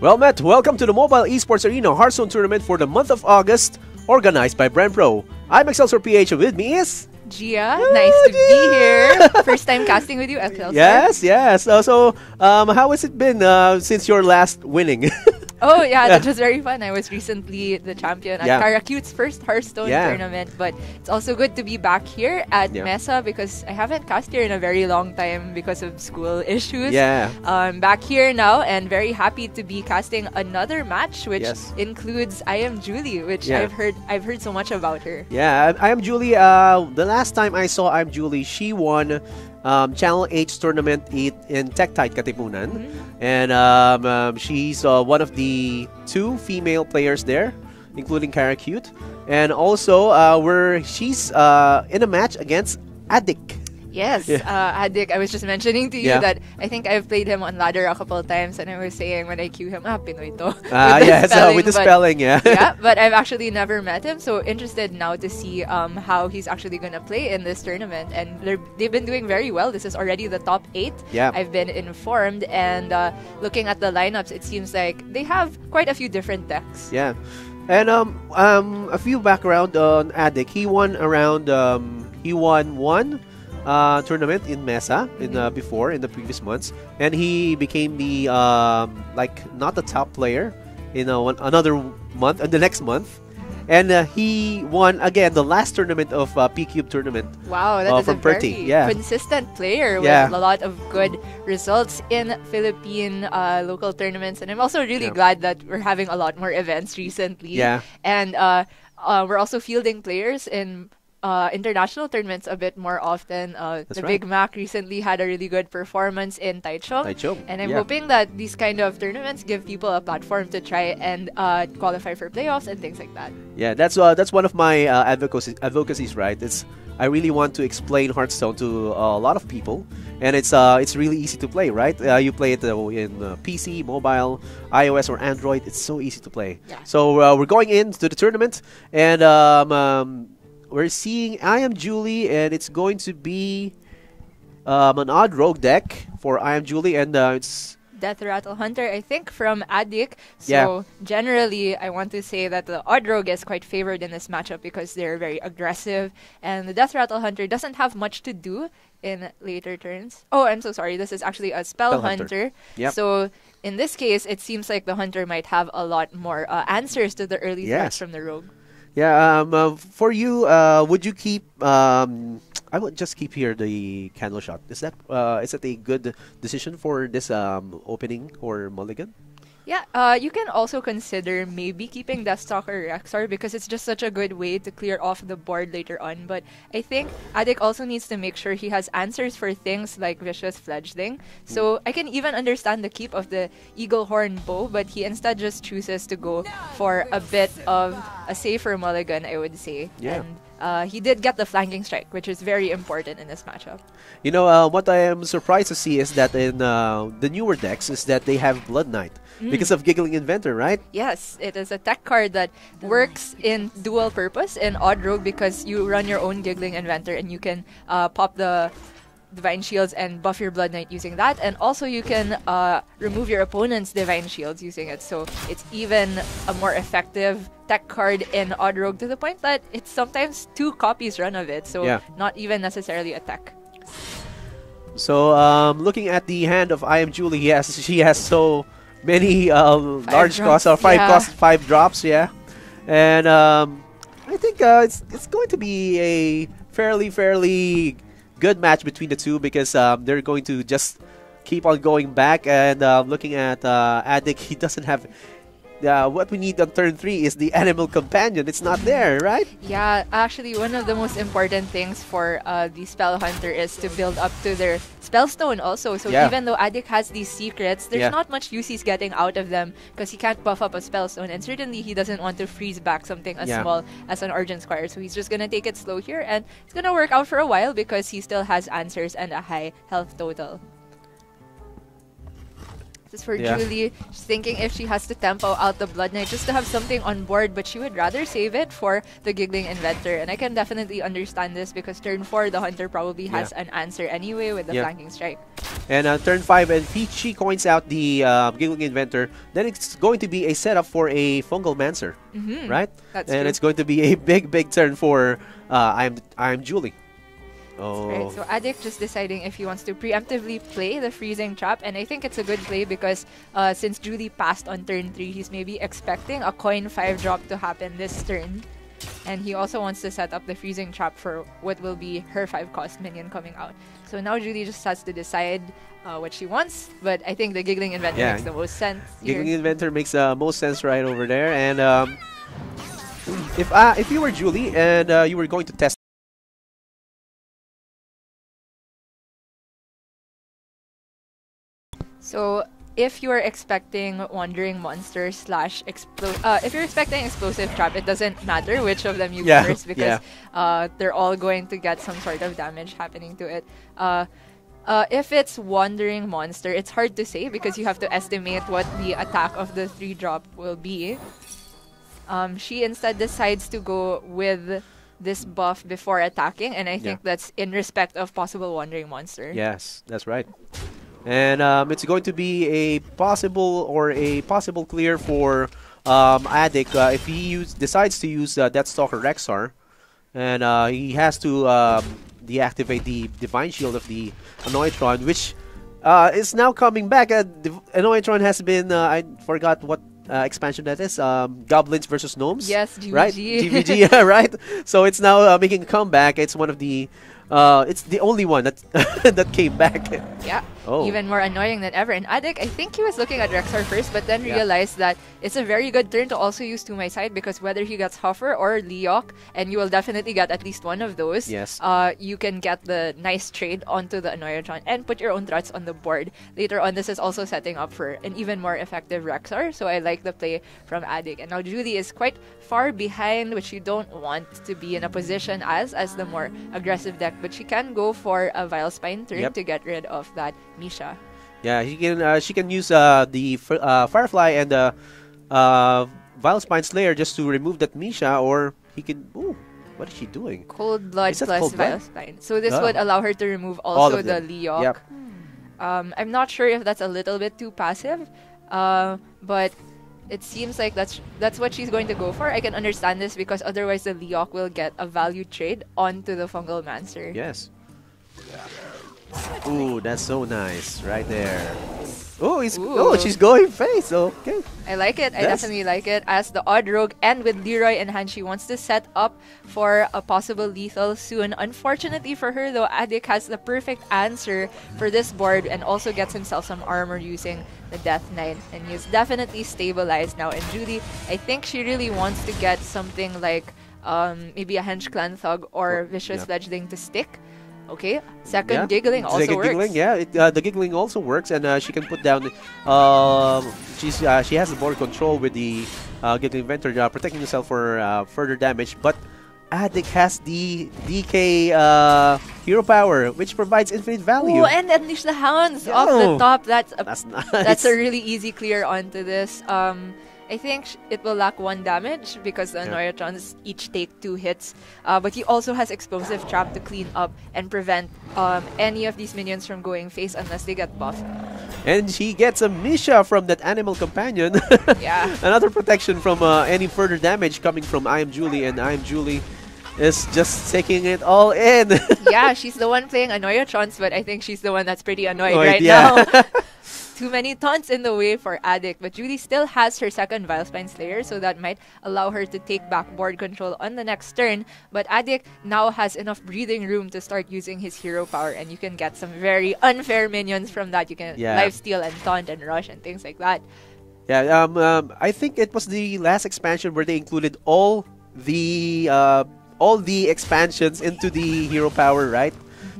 Well met, welcome to the Mobile Esports Arena Hearthstone Tournament for the month of August, organized by Brand Pro. I'm Excelsior PH and with me is... Gia, nice to be here. First time casting with you, Excelsior. Yes. How has it been since your last winning? Oh yeah, that was very fun. I was recently the champion at Karacute's first Hearthstone tournament, but it's also good to be back here at MeSA because I haven't cast here in a very long time because of school issues. I'm back here now and very happy to be casting another match, which includes iamjulie, which I've heard so much about her. Yeah, iamjulie. The last time I saw iamjulie, she won Channel H tournament in Tektite Katipunan, and she's one of the 2 female players there, including Karacute, and also she's in a match against adiK. Yes, adiK. I was just mentioning to you that I think I've played him on ladder a couple of times, and I was saying when I queue him, Pinoy to. With the spelling, yeah, but I've actually never met him, so interested now to see how he's actually going to play in this tournament. And they've been doing very well. This is already the top 8. I've been informed, and looking at the lineups, it seems like they have quite a few different decks. Yeah, and a few background on adiK. He won around one tournament in MeSA before in the previous months, and he became the not the top player in another month and the next month, and he won again the last tournament of P-Cube tournament. Wow, that is from a very consistent player with a lot of good results in Philippine local tournaments, and I'm also really glad that we're having a lot more events recently. And we're also fielding players in international tournaments a bit more often. Big Mac recently had a really good performance in Taichung, and I'm hoping that these kind of tournaments give people a platform to try and qualify for playoffs and things like that. Yeah, that's one of my advocacies, right? I really want to explain Hearthstone to a lot of people, and it's really easy to play, right? You play it in PC, mobile, iOS, or Android. It's so easy to play. So we're going into the tournament, and we're seeing iamjulie, and it's going to be an odd rogue deck for iamjulie, and it's Death Rattle Hunter, I think, from adiK. So generally, I want to say that the odd rogue is quite favored in this matchup because they're very aggressive, and the Death Rattle Hunter doesn't have much to do in later turns. Oh, I'm so sorry. This is actually a Spell Hunter. So in this case, it seems like the Hunter might have a lot more answers to the early threats from the rogue. For you, would you keep? I would just keep here the candle shot. Is that a good decision for this opening or mulligan? Yeah, you can also consider maybe keeping Deathstalker Rexar because it's just such a good way to clear off the board later on. But I think adiK also needs to make sure he has answers for things like Vicious Fledgling. So I can even understand the keep of the Eagle Horn Bow, but he instead just chooses to go for a bit of a safer mulligan, I would say. And he did get the flanking strike, which is very important in this matchup. You know, what I am surprised to see is that in the newer decks is that they have Blood Knight because of Giggling Inventor, right? Yes, it is a tech card that works in dual purpose in Odd Rogue because you run your own Giggling Inventor and you can pop the Divine Shields and buff your Blood Knight using that, and also you can remove your opponent's Divine Shields using it, so it's even a more effective tech card in Odd Rogue to the point that it's sometimes 2 copies run of it, so not even necessarily a tech. So looking at the hand of iamjulie, she has so many large costs, or 5 drops, and I think it's going to be a fairly good match between the 2 because they're going to just keep on going back, and looking at adiK, he doesn't have what we need on turn 3 is the Animal Companion. It's not there, right? Yeah, actually one of the most important things for the Spell Hunter is to build up to their Spellstone also. So even though adiK has these secrets, there's not much use he's getting out of them because he can't buff up a Spellstone, and certainly he doesn't want to freeze back something as small as an Argent Squire. So he's just going to take it slow here, and it's going to work out for a while because he still has answers and a high health total. This is for Julie. She's thinking if she has to tempo out the Blood Knight just to have something on board, but she would rather save it for the Giggling Inventor. And I can definitely understand this because turn 4, the Hunter probably has an answer anyway with the flanking strike. And turn 5, and she coins out the Giggling Inventor. Then it's going to be a setup for a Fungal Mancer, right? That's and true. It's going to be a big turn for iamjulie. Oh. Right, so adiK just deciding if he wants to preemptively play the Freezing Trap, and I think it's a good play because since Julie passed on turn 3, he's maybe expecting a coin 5 drop to happen this turn. And he also wants to set up the Freezing Trap for what will be her 5-cost minion coming out. So now Julie just has to decide what she wants, but I think the Giggling Inventor makes the most sense here. Giggling Inventor makes most sense right over there. And if you were Julie and you were going to test, so if you're expecting Wandering Monster / if you're expecting Explosive Trap, it doesn't matter which of them you first because they're all going to get some sort of damage happening to it. If it's Wandering Monster, it's hard to say because you have to estimate what the attack of the 3-drop will be. She instead decides to go with this buff before attacking, and I think that's in respect of possible Wandering Monster. Yes, that's right. And it's going to be a possible clear for adiK if he decides to use Deathstalker Rexar, and he has to deactivate the Divine Shield of the Annoytron, which is now coming back. Annoytron has been I forgot what expansion that is. Goblins versus Gnomes. Yes, GVG. Right? GVG, right? So it's now making a comeback. It's one of the it's the only one that that came back. Yeah. Even more annoying than ever. And adiK, I think he was looking at Rexar first, but then realized that it's a very good turn to also use To My Side because whether he gets Huffer or Leok, and you will definitely get at least one of those, you can get the nice trade onto the Annoyatron and put your own threats on the board. Later on, this is also setting up for an even more effective Rexar, so I like the play from adiK. And now Julie is quite far behind, which you don't want to be in a position as the more aggressive deck, but she can go for a Vilespine turn to get rid of that MeSA. Yeah, she can use the Firefly and the Vilespine Slayer just to remove that MeSA, or he can. Ooh, what is she doing? Cold Blood plus Vilespine. So this would allow her to remove also the Leok. Yep. I'm not sure if that's a little bit too passive, but it seems like that's what she's going to go for. I can understand this because otherwise the Leok will get a value trade onto the Fungal Mancer. Yes. Ooh, that's so nice right there. Oh, she's going face. Okay. I like it. I definitely like it. As the Odd Rogue and with Leroy in hand, she wants to set up for a possible lethal soon. Unfortunately for her, though, adiK has the perfect answer for this board and also gets himself some armor using the Death Knight. And he's definitely stabilized now. And Julie, I think she really wants to get something like maybe a Hench Clan Thug or Vicious Fledgling to stick. Okay, second Giggling also works. Giggling, the Giggling also works, and she can put down. She has the board control with the Giggling Inventor, protecting herself for further damage. But adiK has the DK hero power, which provides infinite value. Oh, and Unleash the Hounds off the top. That's nice. That's a really easy clear onto this. I think it will lack 1 damage because the Annoyatrons each take 2 hits. But he also has Explosive Trap to clean up and prevent any of these minions from going face unless they get buffed. And he gets a MeSA from that Animal Companion. Another protection from any further damage coming from iamjulie, and iamjulie is just taking it all in. Yeah, she's the one playing Annoyatrons, but I think she's the one that's pretty annoyed right now. Too many taunts in the way for adiK, but Julie still has her second Vilespine Slayer, so that might allow her to take back board control on the next turn. But adiK now has enough breathing room to start using his hero power, and you can get some very unfair minions from that. You can lifesteal and taunt and rush and things like that. Yeah, I think it was the last expansion where they included all the expansions into the hero power, right?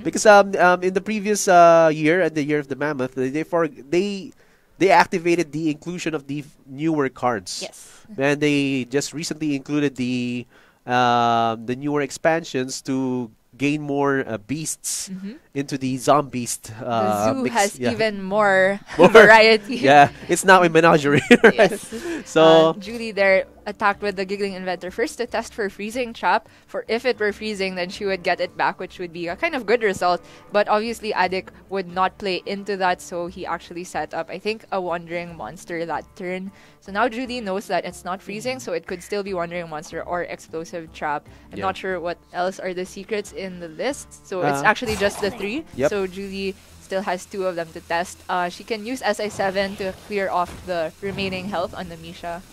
Because in the previous year, at the Year of the Mammoth, they activated the inclusion of the newer cards. Yes. And they just recently included the newer expansions to gain more beasts into the Zombeast the zoo mix. has Yeah. even more variety. Yeah, it's now a menagerie. Right? Yes. So Julie there attacked with the Giggling Inventor first to test for freezing trap. For if it were freezing, then she would get it back, which would be a kind of good result. But obviously, adiK would not play into that, so he actually set up, I think, a Wandering Monster that turn. So now Julie knows that it's not freezing, so it could still be Wandering Monster or Explosive Trap. I'm not sure what else are the secrets in the list, so it's actually just the 3. Yep. So Julie still has 2 of them to test. She can use SI7 to clear off the remaining health on the MeSA.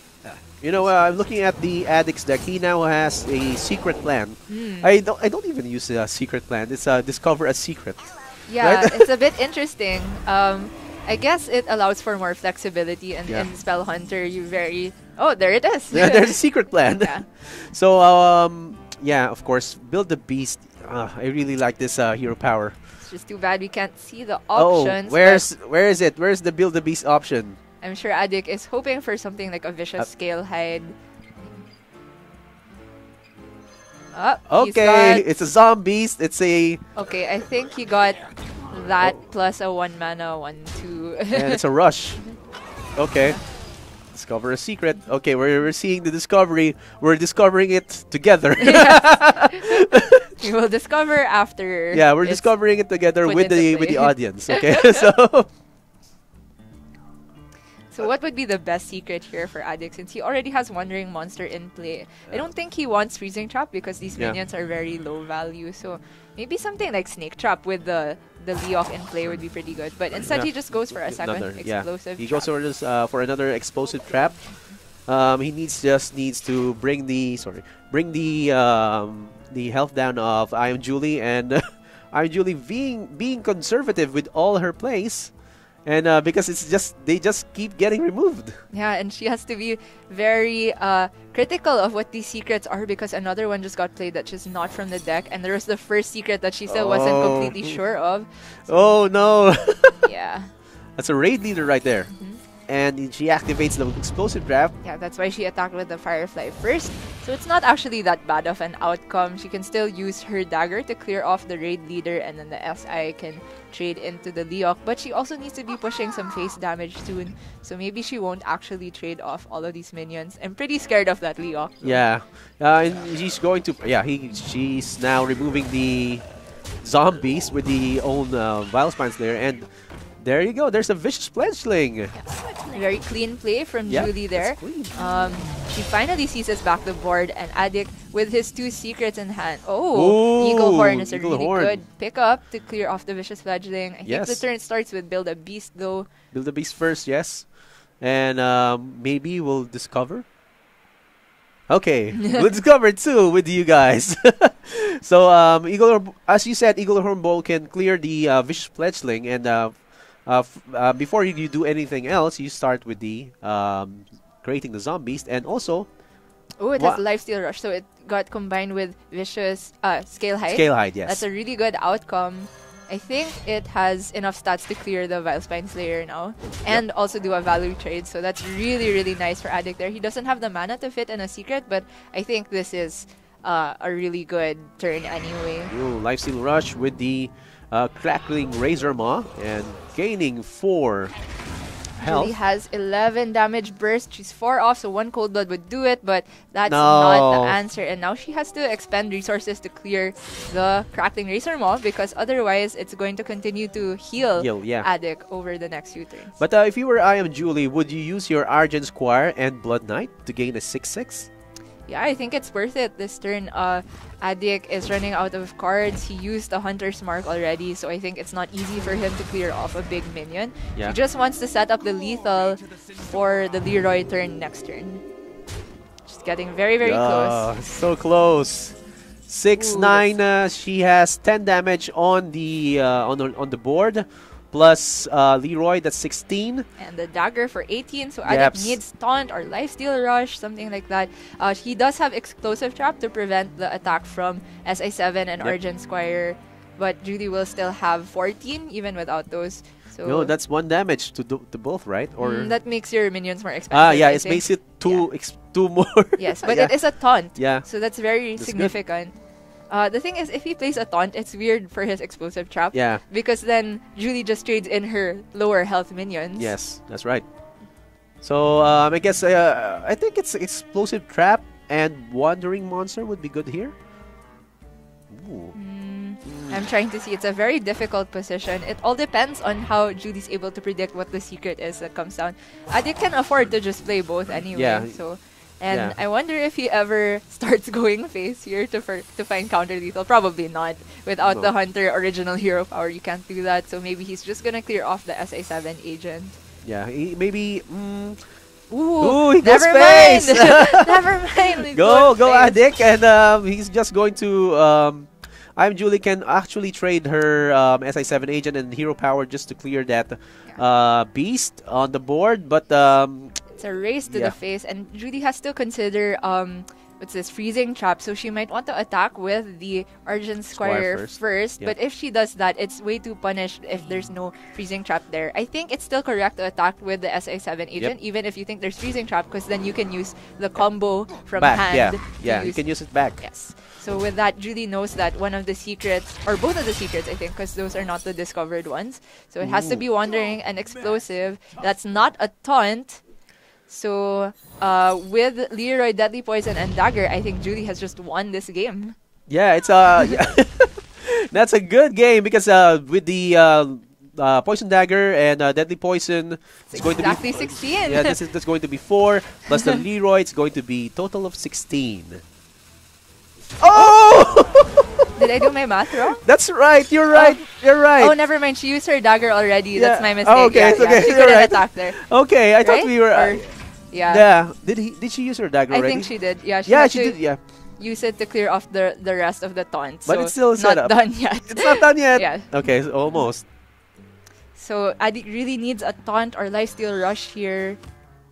You know, I'm looking at the adiK's deck. He now has a secret plan. I don't even use a secret plan. It's discover a secret. Yeah, right? it's a bit interesting. I guess it allows for more flexibility, and in Spell Hunter, you very... Oh, there it is! Yeah, there's a secret plan. Yeah. So, yeah, of course, build the beast. I really like this hero power. It's just too bad we can't see the options. Oh, where is it? Where's the build the beast option? I'm sure adiK is hoping for something like a Vicious Scale Hide. Okay, it's a Zombeast. It's a... Okay, I think he got that plus a 1 mana 1/2. And it's a rush. Okay. Discover a secret. Okay, we're seeing the discovery. We're discovering it together. We will discover after. Yeah, we're discovering it together with the audience. Okay, So what would be the best secret here for adiK, since he already has Wandering Monster in play? I don't think he wants Freezing Trap because these minions are very low value. So maybe something like Snake Trap with the Leok in play would be pretty good. But instead he just goes for a second explosive He trap. goes for this for another explosive trap. He just needs to bring the health down of iamjulie, and iamjulie being conservative with all her plays. And because they just keep getting removed. Yeah, and she has to be very critical of what these secrets are, because another one just got played that's just not from the deck, and there was the first secret that she still wasn't completely sure of. So oh no! Yeah, that's a raid leader right there. And she activates the explosive trap. Yeah, that's why she attacked with the Firefly first. So it's not actually that bad of an outcome. She can still use her dagger to clear off the raid leader, and then the SI can trade into the Leok. But she also needs to be pushing some face damage soon. So maybe she won't actually trade off all of these minions. I'm pretty scared of that Leok. Yeah. And she's going to... Yeah, she's now removing the zombies with the own Vilespine Slayer. And there you go. There's a Vicious Fledgling. Yeah. Very clean play from Julie there. She finally seizes back the board, and adiK with his 2 secrets in hand. Oh, Eagle Horn is a really good pickup to clear off the Vicious Fledgling. I think the turn starts with Build a Beast though. Build a Beast first, yes. And maybe we'll discover. Okay, we'll discover it too with you guys. So, as you said, Eagle Horn Bowl can clear the Vicious Fledgling, and before you do anything else, you start with the creating the Zombeast, and also... Oh, it has Lifesteal Rush, so it got combined with Vicious Scale Hide. Scale Hide, yes. That's a really good outcome. I think it has enough stats to clear the Vilespine Slayer now, and also do a value trade, so that's really, really nice for adiK there. He doesn't have the mana to fit in a secret, but I think this is a really good turn anyway. Ooh, Lifesteal Rush with the Crackling Razor Maw, and gaining 4 health. Julie has 11 damage burst. She's 4 off, so 1 Cold Blood would do it, but that's not the answer. And now she has to expend resources to clear the Crackling Razor Maw, because otherwise it's going to continue to heal adiK over the next few turns. But if you were iamjulie, would you use your Argent Squire and Blood Knight to gain a 6/6? Yeah, I think it's worth it this turn. adiK is running out of cards. He used the Hunter's Mark already, so I think it's not easy for him to clear off a big minion. Yeah. He just wants to set up the lethal for the Leroy turn next turn. Just getting very, very close. So close. 6/9. She has 10 damage on the board. Plus Leroy, that's 16. And the dagger for 18, so adiK needs Taunt or Lifesteal Rush, something like that. He does have Explosive Trap to prevent the attack from SI7 and Argent Squire, but Julie will still have 14 even without those. So no, that's 1 damage to both, right? Or that makes your minions more expensive. Yeah, it makes it 2 more. Yes, but it is a taunt. Yeah. So that's very significant. The thing is, if he plays a taunt, it's weird for his explosive trap. Yeah. Because then Julie just trades in her lower health minions. Yes, that's right. So I guess I think it's explosive trap and wandering monster would be good here. Ooh. I'm trying to see. It's a very difficult position. It all depends on how Julie's able to predict what the secret is that comes down. adiK can afford to just play both anyway. Yeah. So, and I wonder if he ever starts going face here to find counter lethal. Probably not. Without the Hunter original hero power, you can't do that. So maybe he's just gonna clear off the SA7 agent. Yeah, maybe. Ooh, he goes never face. mind. Never mind. Go adiK, and he's just going to. iamjulie can actually trade her SI7 agent and hero power just to clear that beast on the board, but it's a race to the face, and Julie has to consider what's this, freezing trap, so she might want to attack with the Argent Squire first. But if she does that, it's way too punished if there's no freezing trap there. I think it's still correct to attack with the SA7 agent, even if you think there's freezing trap, because then you can use the combo from hand. You can use it back. Yes. So with that, Julie knows that one of the secrets, or both of the secrets, I think, because those are not the discovered ones. So it has to be wandering and explosive. That's not a taunt. So with Leroy, Deadly Poison, and Dagger, I think Julie has just won this game. Yeah, it's that's a good game because with the Poison Dagger and Deadly Poison, it's going to be 16. Yeah, that's going to be 4 plus the Leroy. It's going to be total of 16. Oh! Did I do my math wrong? That's right. You're right. You're right. Oh, never mind. She used her dagger already. That's my mistake. Oh, okay, okay. She couldn't attack there. Okay, I thought we were. Yeah. Did she use her dagger already? I think she did. Yeah. She did. Yeah. Use it to clear off the rest of the taunts. But so it's still set not up. done yet. It's not done yet. Yeah. Okay, so almost. So adiK really needs a taunt or lifesteal rush here.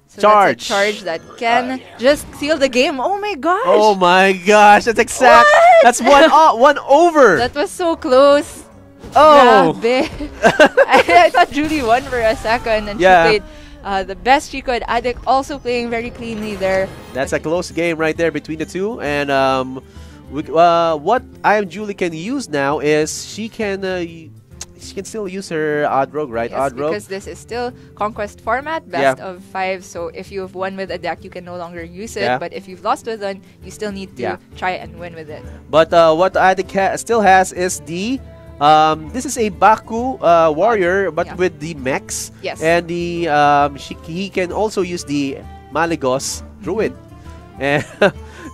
So charge. That's a charge that can just seal the game. Oh my gosh. Oh my gosh. That's exact. What? That's one over. That was so close. Oh. I thought Julie won for a second and she played the best she could. adiK also playing very cleanly there. That's a close game right there between the two. And what iamjulie can use now is she can still use her Odd Rogue, right? Yes, Odd Rogue. Because this is still Conquest format, best of 5. So if you have won with a deck, you can no longer use it. But if you've lost with one, you still need to try and win with it. But what adiK still has is the this is a Baku warrior, but with the mechs. Yes. And the he can also use the Malygos Druid. And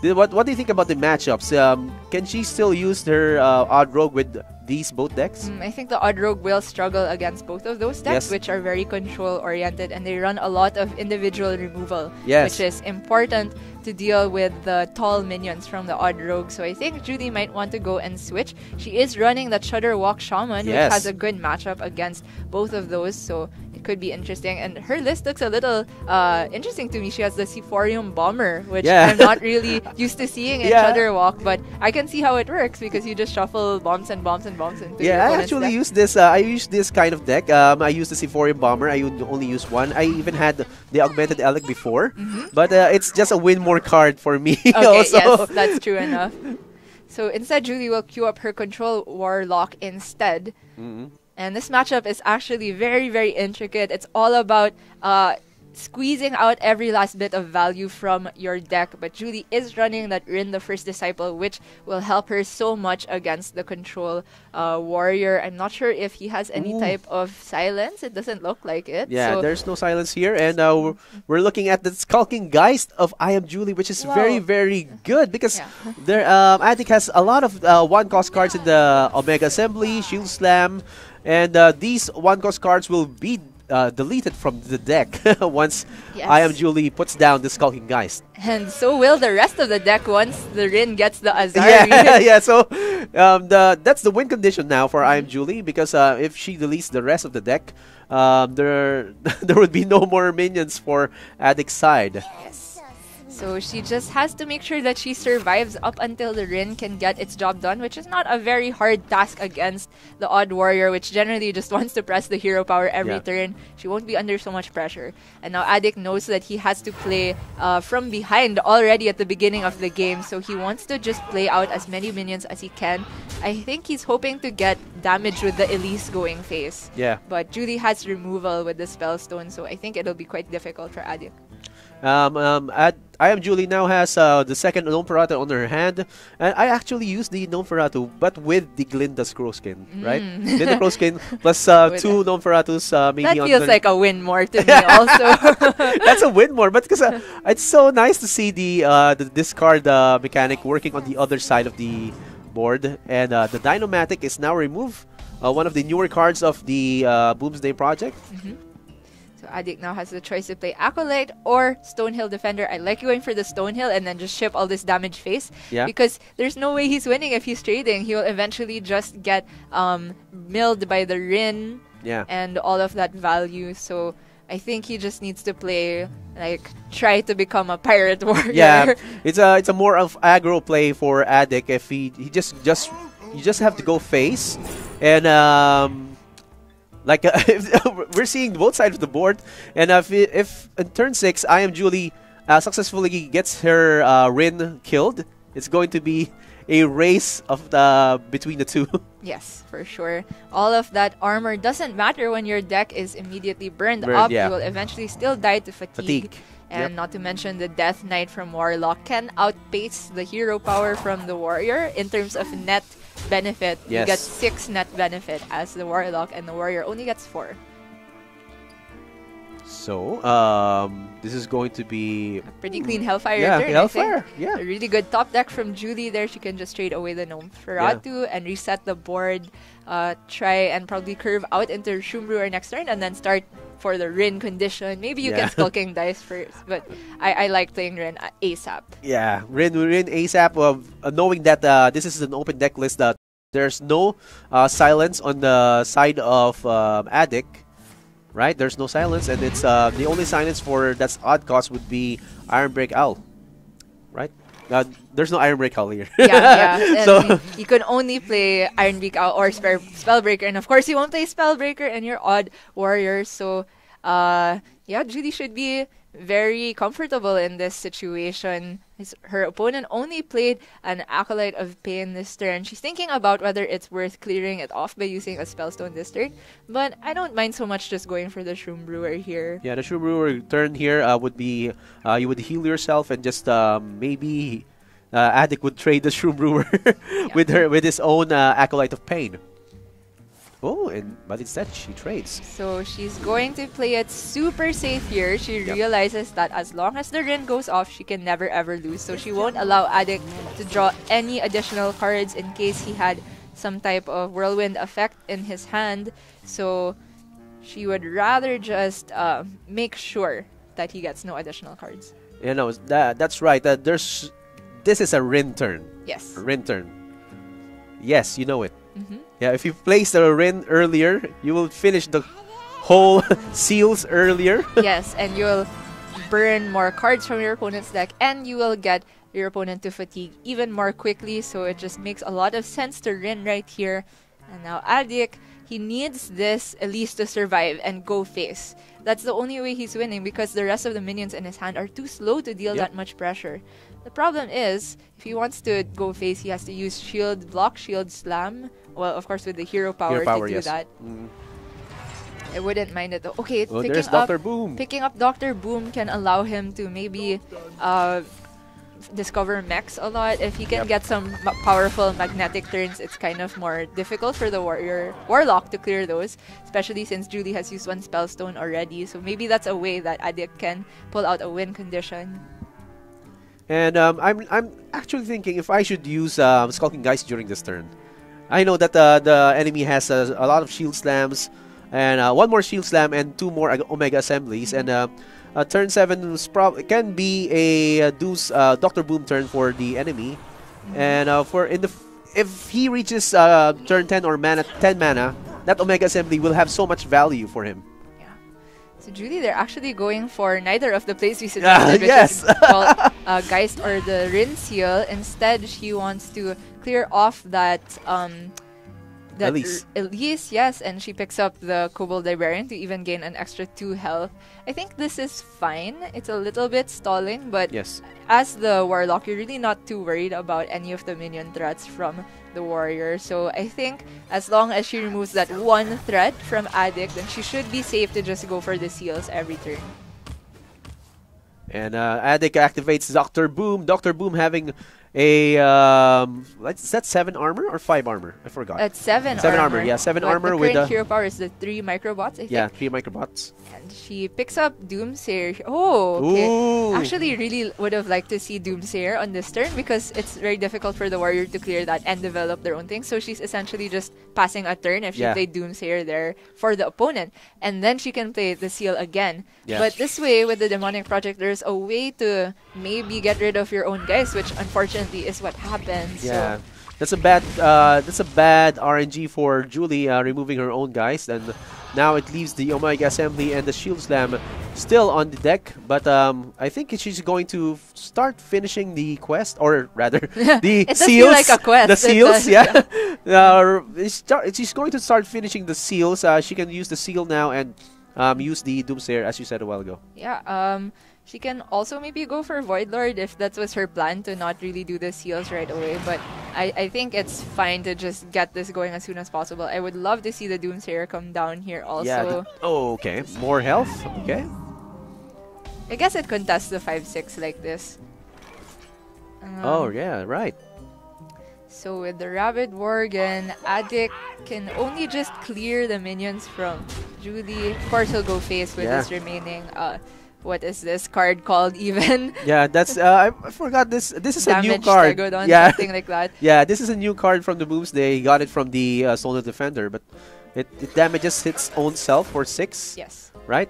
what do you think about the matchups? Can she still use her Odd Rogue with these both decks? I think the Odd Rogue will struggle against both of those decks, which are very control-oriented, and they run a lot of individual removal, which is important to deal with the tall minions from the Odd Rogue. So I think Julie might want to go and switch. She is running that Shudderwalk Shaman, which has a good matchup against both of those, so it could be interesting. And her list looks a little interesting to me. She has the Sephorium Bomber, which I'm not really used to seeing in Shudderwalk, but I can see how it works because you just shuffle bombs and bombs and bombs into your I actually use this. I use this kind of deck. I use the Sephorium Bomber. I only use one. I even had the Augmented Alec before, but it's just a win more card for me. Okay, also. yes, that's true enough. So instead, Julie will queue up her Control Warlock instead. And this matchup is actually very, very intricate. It's all about squeezing out every last bit of value from your deck. But Julie is running that Rin, the First Disciple, which will help her so much against the Control Warrior. I'm not sure if he has any type of silence. It doesn't look like it. Yeah, so there's no silence here. And we're looking at the Skulking Geist of iamjulie, which is very, very good because there adiK has a lot of one-cost cards in the Omega Assembly, Shield Slam, and these one-cost cards will be deleted from the deck once iamjulie puts down the Skulking Geist. And so will the rest of the deck once the Rin gets the Azari. So that's the win condition now for iamjulie because if she deletes the rest of the deck, there would be no more minions for adiK's side. Yes. So she just has to make sure that she survives up until the Rin can get its job done, which is not a very hard task against the Odd Warrior, which generally just wants to press the hero power every turn. She won't be under so much pressure. And now adiK knows that he has to play from behind already at the beginning of the game, so he wants to just play out as many minions as he can. I think he's hoping to get damage with the Elise going phase. Yeah. But Julie has removal with the Spellstone, so I think it'll be quite difficult for adiK. iamjulie now has the second Nosferatu on her hand, and I actually used the Nosferatu, but with the Glinda Scroll skin, right? Glinda Scroll skin plus two Nosferatus. Maybe that feels like a win more to me, also. That's a win more, but because it's so nice to see the discard mechanic working on the other side of the board, and the Dynomatic is now removed. One of the newer cards of the Boomsday project. So adiK now has the choice to play Acolyte or Stonehill Defender. I like going for the Stonehill and then just ship all this damage face. Because there's no way he's winning if he's trading. He'll eventually just get milled by the Rin and all of that value. So I think he just needs to play, like, try to become a pirate warrior. Yeah, it's a more of aggro play for adiK. If you just have to go face, and like we're seeing both sides of the board, and if in turn 6 iamjulie successfully gets her Rin killed, it's going to be a race of between the two. Yes, for sure. All of that armor doesn't matter when your deck is immediately burned up. You will eventually still die to fatigue. And not to mention the Death Knight from Warlock can outpace the hero power from the Warrior in terms of net benefit. You get 6 net benefit as the Warlock, and the Warrior only gets 4. So, this is going to be a pretty clean Hellfire turn. Hellfire. A really good top deck from Julie there. She can just trade away the Nosferatu and reset the board. Try and probably curve out into Shroom next turn and then start for the Rin condition. Maybe you can Skulking Dice first, but I like playing Rin ASAP. Yeah, Rin ASAP. Knowing that this is an open deck list, that there's no silence on the side of adiK. Right, there's no silence, and it's the only silence for that's odd cost would be Ironbreak Owl, right? There's no Ironbreak Owl here. So you can only play Ironbreak Owl or Spellbreaker, and of course you won't play Spellbreaker and your Odd Warrior. So Julie should be very comfortable in this situation. Her opponent only played an Acolyte of Pain this turn. She's thinking about whether it's worth clearing it off by using a Spellstone this turn, but I don't mind so much just going for the Shroom Brewer here. Yeah, the Shroom Brewer turn here would be you would heal yourself and just maybe adiK would trade the Shroom Brewer with his own Acolyte of Pain. Oh, but instead she trades. So she's going to play it super safe here. She realizes that as long as the Rin goes off, she can never ever lose. So she won't allow adiK to draw any additional cards in case he had some type of whirlwind effect in his hand. So she would rather just make sure that he gets no additional cards. You know, that's right. This is a Rin turn. Yes. A Rin turn. Yes, you know it. Yeah, if you place the Rin earlier, you will finish the whole seals earlier. Yes, and you'll burn more cards from your opponent's deck, and you will get your opponent to fatigue even more quickly. So it just makes a lot of sense to Rin right here. And now adiK, he needs this Elise to survive and go face. That's the only way he's winning, because the rest of the minions in his hand are too slow to deal that much pressure. The problem is, if he wants to go face, he has to use Shield Block, Shield Slam. Well, of course, with the hero power to do that. I wouldn't mind it though. Okay, picking up Dr. Boom can allow him to maybe discover mechs a lot. If he can get some powerful magnetic turns, it's kind of more difficult for the Warlock to clear those, especially since Julie has used one Spellstone already. So maybe that's a way that adiK can pull out a win condition. And I'm actually thinking if I should use Skulking Dice during this turn. I know that the enemy has a lot of Shield Slams, and one more Shield Slam and 2 more Omega Assemblies, and turn 7 can be a Deuce Dr. Boom turn for the enemy, and if he reaches turn 10 or 10 mana, that Omega Assembly will have so much value for him. So Julie, they're actually going for neither of the plays we suggested, which is called Geist or the Rin Seal. Instead, she wants to clear off that Elise, yes, and she picks up the Kobold Librarian to even gain an extra 2 health. I think this is fine. It's a little bit stalling, but as the Warlock, you're really not too worried about any of the minion threats from the Warrior. So I think as long as she removes that one threat from adiK, then she should be safe to just go for the seals every turn. And adiK activates Dr. Boom. Dr. Boom having a is that 7 armor or 5 armor? I forgot. That's 7 armor. Yeah, 7 armor the with current hero power is the 3 microbots, I think. Yeah, 3 microbots. And she picks up Doomsayer. Oh, okay. Ooh. Actually, really would have liked to see Doomsayer on this turn because it's very difficult for the Warrior to clear that and develop their own thing. So she's essentially just passing a turn if she played Doomsayer there for the opponent. And then she can play the seal again. Yeah. But this way, with the Demonic Project, there's a way to maybe get rid of your own guys, which unfortunately is what happens. Yeah. So that's a bad RNG for Julie, removing her own guys, and now it leaves the Omega Assembly and the Shield Slam still on the deck. But I think she's going to start finishing the quest, or rather, the it seals. Feel like a quest. The seals, she's going to start finishing the seals. She can use the seal now and use the Doomsayer, as you said a while ago. Yeah. She can also maybe go for Void Lord if that was her plan, to not really do the seals right away. But I think it's fine to just get this going as soon as possible. I would love to see the Doomsayer come down here also. Yeah, okay. More health. Okay. I guess it contests the 5-6 like this. Oh, yeah, right. So with the Rabid Worgen, adiK can only just clear the minions from Julie. Of course, he'll go face with his remaining... what is this card called even? Yeah, that's I forgot this. This is a new card. Yeah, something like that. Yeah, this is a new card from the Boomsday. Got it from the Solar Defender, but it damages its own self for 6. Yes. Right.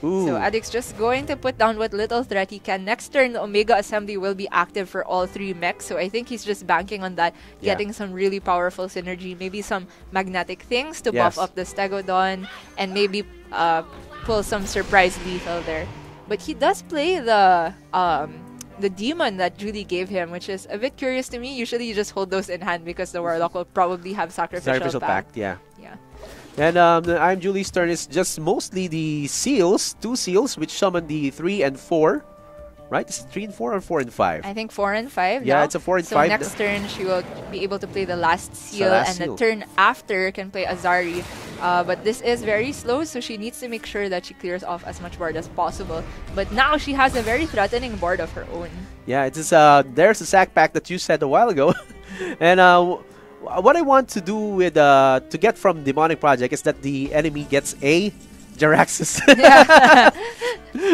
Ooh. So adiK's just going to put down what little threat he can. Next turn, the Omega Assembly will be active for all 3 mechs. So I think he's just banking on that, getting some really powerful synergy, maybe some magnetic things to buff up the Stegodon, and maybe pull some surprise lethal there. But he does play the demon that Julie gave him, which is a bit curious to me. Usually you just hold those in hand because the Warlock will probably have Sacrificial Pact. Yeah. And iamjulie's turn is just mostly the seals, 2 seals, which summon the 3 and 4. Right? Is it 3 and 4 or 4 and 5? I think 4 and 5. Yeah, now. It's a 4 and so 5. So next turn, she will be able to play the last seal, the turn after can play Azari. But this is very slow, so she needs to make sure that she clears off as much board as possible. But now she has a very threatening board of her own. Yeah, it is. There's a sack pack that you said a while ago. And what I want to do with to get from Demonic Project is that the enemy gets a Jaraxxus. Yeah.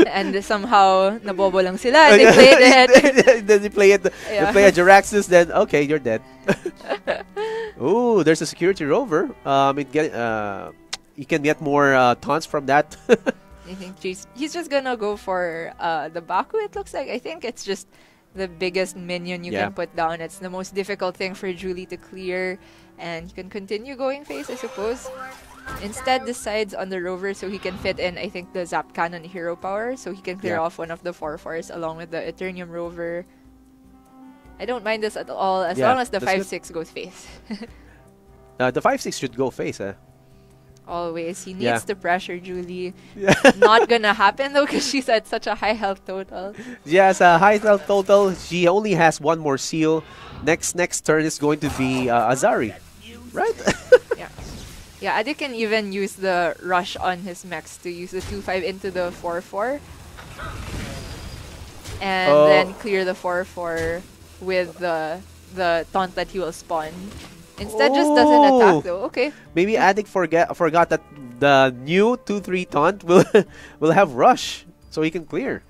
And somehow nabobo lang sila. They played it. Then they play it. They play a Jaraxxus. Then okay, you're dead. Ooh, there's a security rover. You can get more taunts from that. I think he's just gonna go for the Baku. It looks like. I think it's just the biggest minion you can put down. It's the most difficult thing for Julie to clear, and you can continue going face, I suppose. Instead, decides on the rover so he can fit in, I think, the Zap Cannon hero power, so he can clear off one of the 4/4s along with the Eternium rover. I don't mind this at all as long as the 5/6 goes face. The 5/6 should go face, Always. He needs to pressure Julie. Not gonna happen though because she's at such a high health total. Yes, a high health total. She only has 1 more seal. Next turn is going to be Azari. Right? Yeah, adiK can even use the rush on his mechs to use the 2/5 into the 4/4. And then clear the 4/4 with the taunt that he will spawn. Instead, just doesn't attack though. Okay. Maybe adiK forgot that the new 2/3 taunt will have rush, so he can clear.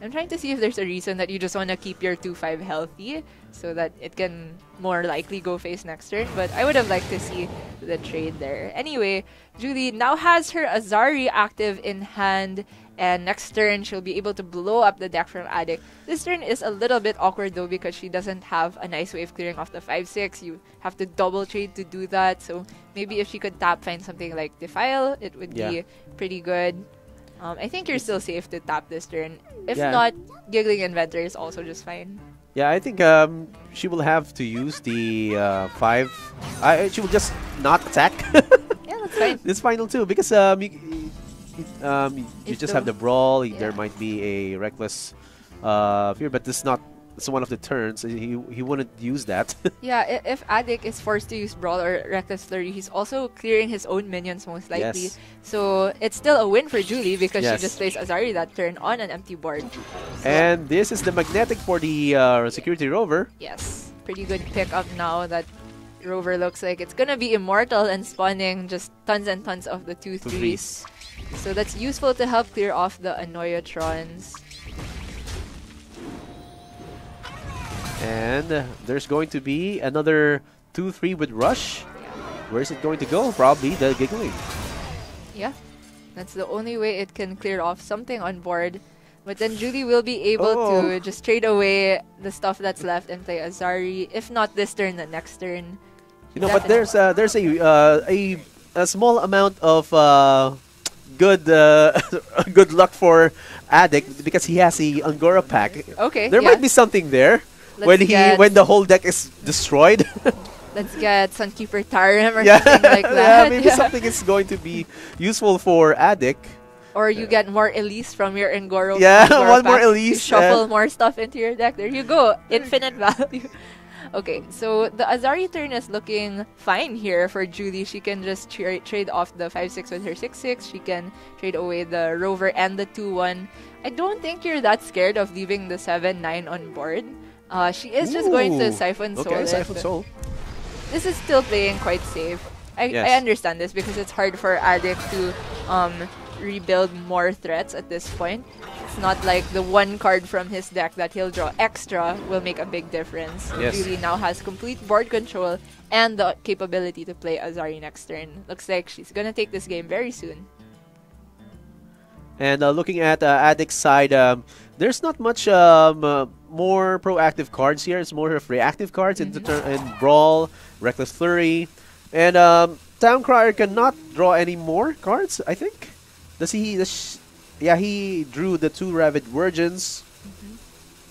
I'm trying to see if there's a reason that you just want to keep your 2-5 healthy so that it can more likely go face next turn. But I would have liked to see the trade there. Anyway, Julie now has her Azari active in hand. And next turn, she'll be able to blow up the deck from adiK. This turn is a little bit awkward though because she doesn't have a nice way of clearing off the 5-6. You have to double trade to do that. So maybe if she could tap find something like Defile, it would be pretty good. I think you're still safe to tap this turn. If not, Giggling Inventor is also just fine. Yeah, I think she will have to use the 5. She will just not attack. Yeah, that's fine. It's final too because you just have the brawl. There might be a reckless fear, but this is not. It's one of the turns. He wouldn't use that. Yeah, if adiK is forced to use brawl or reckless flurry, he's also clearing his own minions most likely. Yes. So it's still a win for Julie because she just plays Azari that turn on an empty board. So and this is the magnetic for the security rover. Yes, pretty good pickup now that rover looks like it's gonna be immortal and spawning just tons and tons of the 2-3s. So that's useful to help clear off the Annoyatrons. And there's going to be another 2-3 with Rush. Where is it going to go? Probably the Giggling. Yeah, that's the only way it can clear off something on board. But then Julie will be able to just trade away the stuff that's left and play Azari. If not this turn, the next turn. You know, but there's a small amount of good good luck for adiK because he has a Angora pack. Okay, there might be something there when the whole deck is destroyed. Let's get Sunkeeper Tarim or something like that. Yeah, maybe something is going to be useful for adiK. Or you get more Elise from your Angora. Yeah, one more Elise. You shuffle more stuff into your deck. There you go. Infinite value. Okay, so the Azari turn is looking fine here for Julie. She can just trade off the 5-6 with her 6-6. She can trade away the Rover and the 2-1. I don't think you're that scared of leaving the 7-9 on board. She is just going to Siphon Soul. Okay, Siphon Soul. This is still playing quite safe. I understand this because it's hard for adiK to rebuild more threats at this point. It's not like the one card from his deck that he'll draw extra will make a big difference. Yes. Julie now has complete board control and the capability to play Azari next turn. Looks like she's gonna take this game very soon. And looking at adiK's side, there's not much more proactive cards here. It's more of reactive cards in Brawl, Reckless Flurry. And Towncrier cannot draw any more cards, I think. Does he? Yeah, he drew the 2 Rabid Virgins.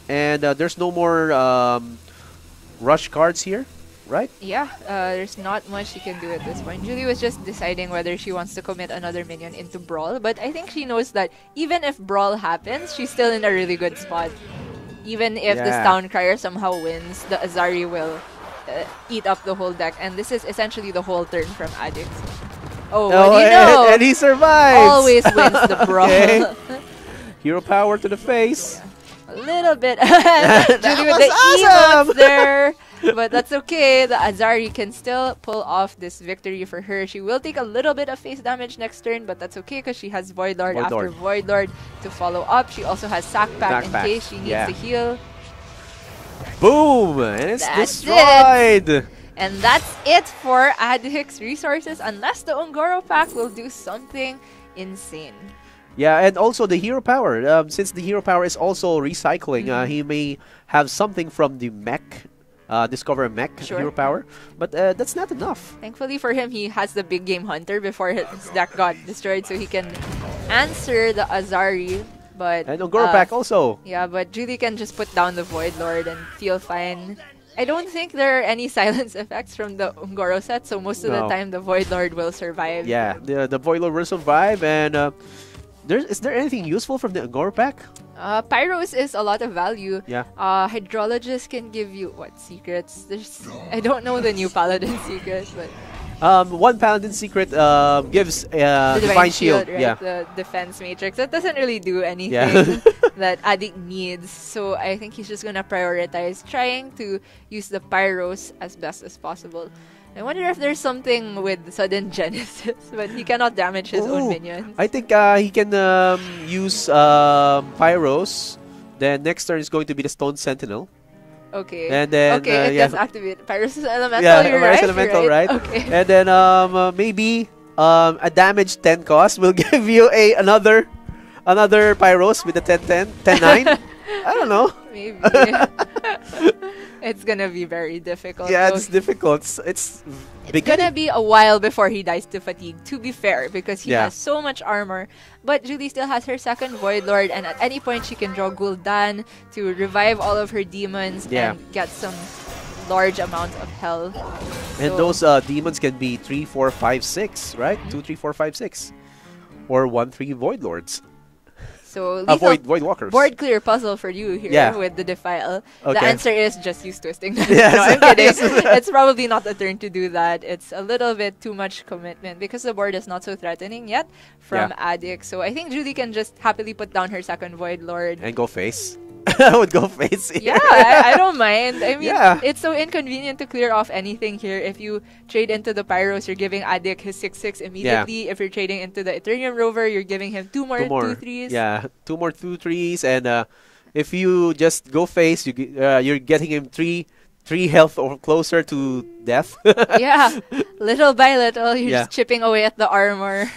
And there's no more rush cards here, right? Yeah, there's not much she can do at this point. Julie was just deciding whether she wants to commit another minion into Brawl, but I think she knows that even if Brawl happens, she's still in a really good spot. Even if the Towncrier somehow wins, the Azari will eat up the whole deck, and this is essentially the whole turn from adiK. Oh, what do you know? And he survives! Always wins the Brawl. Okay. Hero power to the face. A little bit. Julie with the emotes there. But that's okay. The Azari can still pull off this victory for her. She will take a little bit of face damage next turn, but that's okay because she has Void Lord after Void Lord to follow up. She also has Sack Pack in case she needs to heal. Boom! And it's destroyed! And that's it for adiK's resources, unless the Ungoro pack will do something insane. Yeah, and also the hero power. Since the hero power is also recycling, he may have something from the mech, discover a mech hero power, but that's not enough. Thankfully for him, he has the big game hunter before his deck got destroyed, so he can answer the Azari. But and Ungoro pack also. Yeah, but Julie can just put down the Void Lord and feel fine. I don't think there are any silence effects from the Ungoro set, so most of the time the Void Lord will survive. Yeah, the Void Lord will survive, and is there anything useful from the Ungoro pack? Pyros is a lot of value. Yeah. Hydrologist can give you what secrets? I don't know the new Paladin secrets, but one Paladin secret gives the Divine Shield, right? Yeah, the defense matrix. That doesn't really do anything that adiK needs. So I think he's just gonna prioritize trying to use the Pyros as best as possible. I wonder if there's something with sudden Genesis, but he cannot damage his own minions. I think he can use Pyros Then next turn is going to be the Stone Sentinel. Okay. And then it gets activated. Pyro's Elemental. Yeah, you're Pyro's right. Elemental, right? Okay. And then maybe a damage 10 cost will give you another Pyros with a 10-9. I don't know. Maybe. It's gonna be very difficult. Yeah, it's difficult. It's gonna be a while before he dies to fatigue, to be fair, because he has so much armor. But Julie still has her second Void Lord, and at any point she can draw Gul'dan to revive all of her demons and get some large amount of health. And those demons can be 3, 4, 5, 6, right? 2, 3, 4, 5, 6. Or 1, 3 Void Lords. So Void Walkers. Board clear puzzle for you here with the Defile. Okay. The answer is just use Twisting. Yes. No, I'm kidding. It's probably not the turn to do that. It's a little bit too much commitment because the board is not so threatening yet from adiK. So I think Julie can just happily put down her second Void Lord. And go face. I would go face. Yeah, I don't mind. I mean, it's so inconvenient to clear off anything here. If you trade into the Pyros, you're giving adiK his 6/6 immediately. Yeah. If you're trading into the Ethereum Rover, you're giving him two more 2/3s. Yeah, 2 more 2/3s. And if you just go face, you're getting him 3 health or closer to death. Yeah, little by little, you're just chipping away at the armor.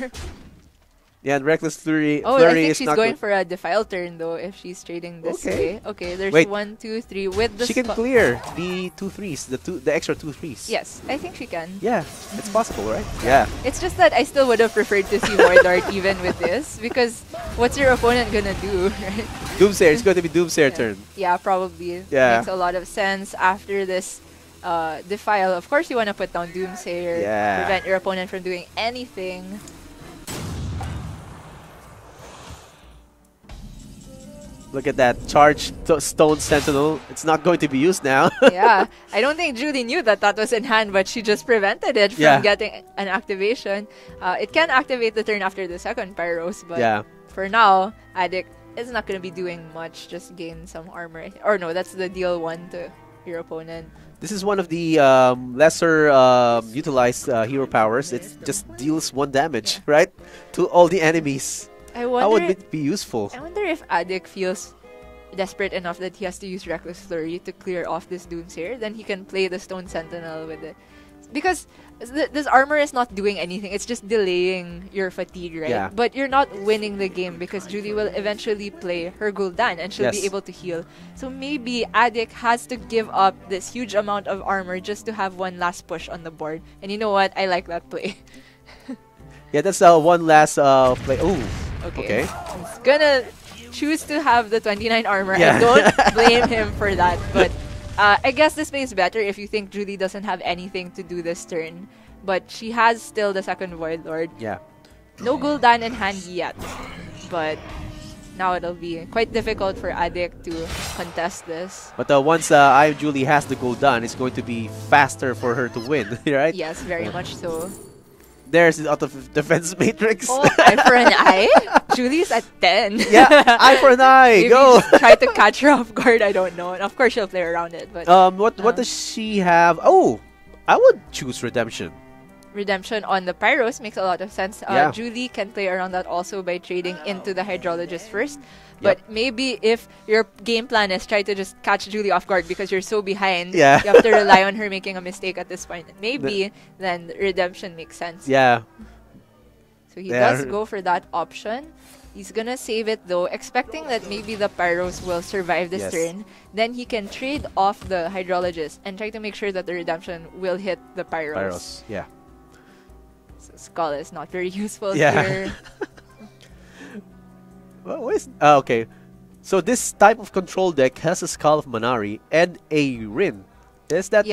Yeah, and Reckless Flurry. Oh, I think she's going for a Defile turn though if she's trading this way. Okay, there's 1, 2, 3 with the. She can clear the 2/3s, the extra 2/3s. Yes, I think she can. Yeah, it's possible, right? Yeah. It's just that I still would have preferred to see Void Lord even with this, because what's your opponent gonna do, right? Doomsayer. It's going to be Doomsayer turn. Yeah, probably. Yeah. Makes a lot of sense after this. Defile. Of course, you want to put down Doomsayer. Yeah. Prevent your opponent from doing anything. Look at that charged Stone Sentinel. It's not going to be used now. Yeah, I don't think Julie knew that was in hand, but she just prevented it from getting an activation. It can activate the turn after the second Pyros, but for now, adiK is not going to be doing much. Just gain some armor. Or no, that's the deal 1 to your opponent. This is one of the lesser utilized hero powers. It just deals 1 damage, right? To all the enemies. How would it be useful? I wonder if adiK feels desperate enough that he has to use Reckless Flurry to clear off this Doomsayer. Then he can play the Stone Sentinel with it. Because this armor is not doing anything. It's just delaying your fatigue, right? Yeah. But you're not winning the game because Julie will eventually play her Gul'dan and she'll be able to heal. So maybe adiK has to give up this huge amount of armor just to have one last push on the board. And you know what? I like that play. Yeah, that's one last play. Ooh. Okay. He's gonna choose to have the 29 armor. I don't blame him for that. But I guess this play is better if you think Julie doesn't have anything to do this turn. But she has still the second Void Lord. Yeah. No Gul'dan in hand yet. But now it'll be quite difficult for adiK to contest this. But once iamjulie has the Gul'dan, it's going to be faster for her to win, right? Yes, very much so. There's the out of defense matrix. Oh, eye for an eye? Julie's at 10. Yeah, eye for an eye. Maybe Go. Just try to catch her off guard. I don't know. And of course, she'll play around it. But what does she have? Oh, I would choose Redemption. Redemption on the Pyros makes a lot of sense. Julie can play around that also by trading into the Hydrologist first. But maybe if your game plan is try to just catch Julie off guard because you're so behind, you have to rely on her making a mistake at this point. Maybe then Redemption makes sense. Yeah. So he does go for that option. He's gonna save it though, expecting that maybe the Pyros will survive this turn. Then he can trade off the Hydrologist and try to make sure that the Redemption will hit the Pyros. Yeah. So Skull is not very useful here. What is okay. So this type of control deck has a Skull of Manari and a Rin. Is that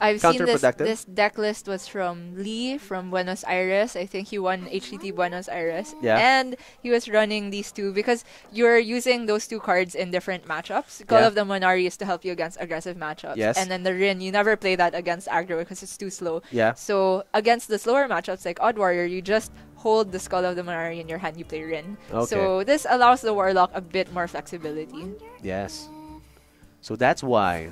I've seen this deck list was from Lee from Buenos Aires. I think he won HTT Buenos Aires. Yeah. And he was running these two because you're using those two cards in different matchups. Call of the Manari is to help you against aggressive matchups. Yes. And then the Rin, you never play that against aggro because it's too slow. Yeah. So against the slower matchups like Odd Warrior, you just hold the Skull of the Manari in your hand, you play Rin. Okay. So this allows the Warlock a bit more flexibility. Yes. So that's why.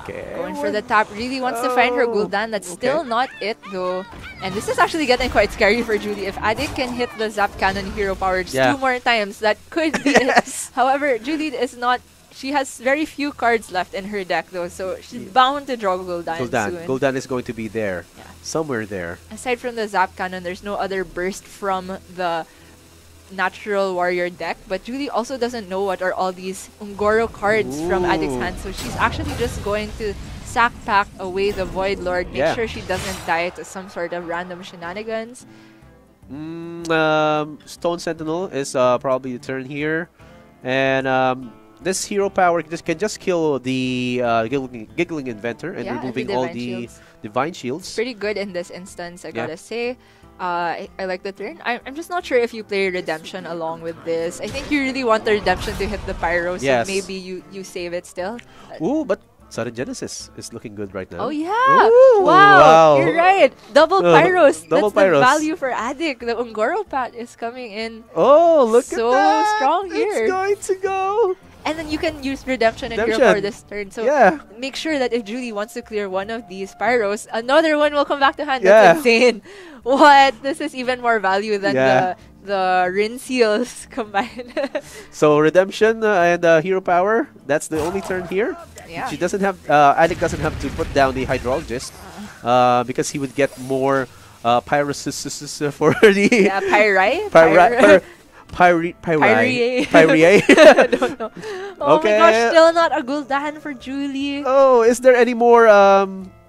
Okay. Going for the tap, really wants to find her Gul'dan. That's still not it though. And this is actually getting quite scary for Julie. If adiK can hit the Zap Cannon hero power just 2 more times, that could be it. However, Julie is not. She has very few cards left in her deck though, so she's bound to draw Gul'dan soon. Gul'dan is going to be there. Somewhere there. Aside from the Zap Cannon, there's no other burst from the natural warrior deck, but Julie also doesn't know what are all these Ungoro cards from adiK's hand, so she's actually just going to sack pack away the Void Lord, make sure she doesn't die to some sort of random shenanigans. Stone Sentinel is probably the turn here, and this hero power can just kill the Giggling Inventor and removing all the Divine Shields. Pretty good in this instance, I gotta say. I like the turn. I'm just not sure if you play Redemption along with this. I think you really want the Redemption to hit the Pyro, so maybe you save it still. Ooh, but Sudden Genesis is looking good right now. Oh yeah! Wow, you're right. Double Pyros. That's the value for adiK. The Ungoro Pat is coming in. Oh, look at that! So strong here. It's going to go. And then you can use Redemption and Hero Power this turn. So make sure that if Julie wants to clear one of these Pyros, another one will come back to hand. That's insane. What? This is even more value than the Rin Seals combined. So Redemption and Hero Power, that's the only turn here. Yeah. She doesn't have, adiK doesn't have to put down the Hydrologist because he would get more Pyrosis for the... Yeah, Pyrie. I don't know. Oh my gosh, still not a Gul'dan for Julie. Oh, is there any more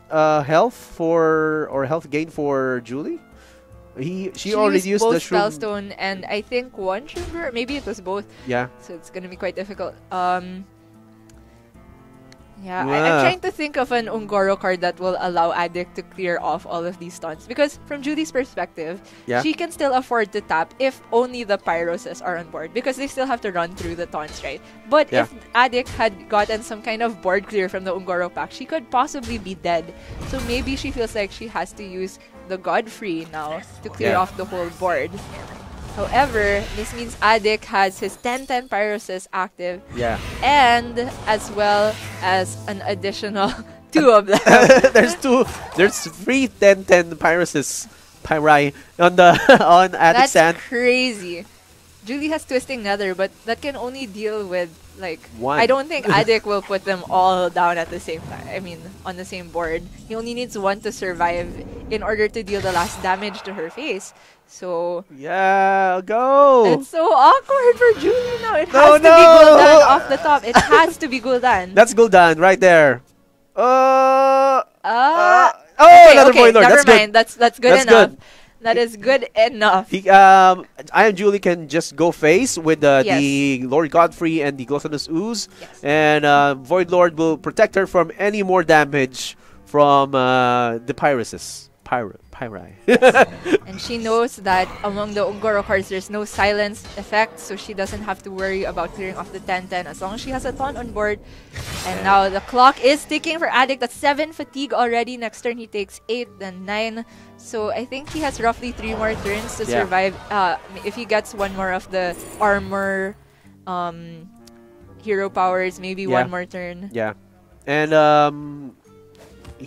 health health gain for Julie? She already used both the Shroom Spellstone and I think one Shroom, maybe it was both. Yeah. So it's gonna be quite difficult. I'm trying to think of an Ungoro card that will allow adiK to clear off all of these taunts. Because from Julie's perspective, she can still afford to tap if only the Pyroses are on board. Because they still have to run through the taunts, right? But if adiK had gotten some kind of board clear from the Ungoro pack, she could possibly be dead. So maybe she feels like she has to use the Godfrey now to clear off the whole board. However, this means adiK has his 10-10 Pyrosis active. Yeah. And as well as an additional 2 of them. There's 3 10-10 Pyrosis Pyri on adiK's hand. That's crazy. Julie has Twisting Nether, but that can only deal with like 1. I don't think adiK will put them all down at the same time. I mean, on the same board. He only needs 1 to survive in order to deal the last damage to her face. So go. It's so awkward for Julie now. It has to be Gul'dan off the top. It has to be Gul'dan. That's Gul'dan right there. Another Void Lord. Never mind. That's good enough. That is good enough. iamjulie can just go face with the Lord Godfrey and the Gluttonous Ooze, and Void Lord will protect her from any more damage from the Pyrosis. Pyri. And she knows that among the Ungoro cards, there's no silence effect, so she doesn't have to worry about clearing off the 10-10 as long as she has a taunt on board. And now the clock is ticking for adiK. That's 7 fatigue already. Next turn he takes 8, then 9. So I think he has roughly 3 more turns to survive. If he gets 1 more of the armor hero powers, maybe 1 more turn. Yeah. And he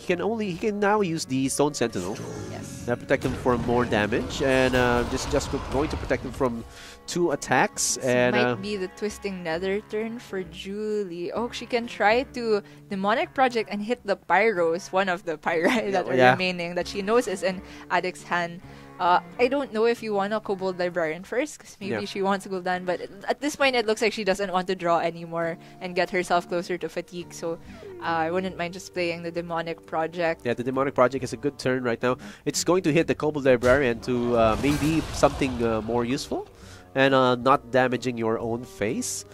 can now use the Stone Sentinel. Yes. That protect him from more damage, and just going to protect him from 2 attacks. This and might be the Twisting Nether turn for Julie. Oh, she can try to Demonic Project and hit the Pyros, one of the Pyri that are remaining that she knows is in adiK's hand. I don't know if you want a Kobold Librarian first, because maybe she wants Gul'dan, but at this point it looks like she doesn't want to draw anymore and get herself closer to fatigue, so I wouldn't mind just playing the Demonic Project. Yeah, the Demonic Project is a good turn right now. It's going to hit the Kobold Librarian to maybe something more useful and not damaging your own face.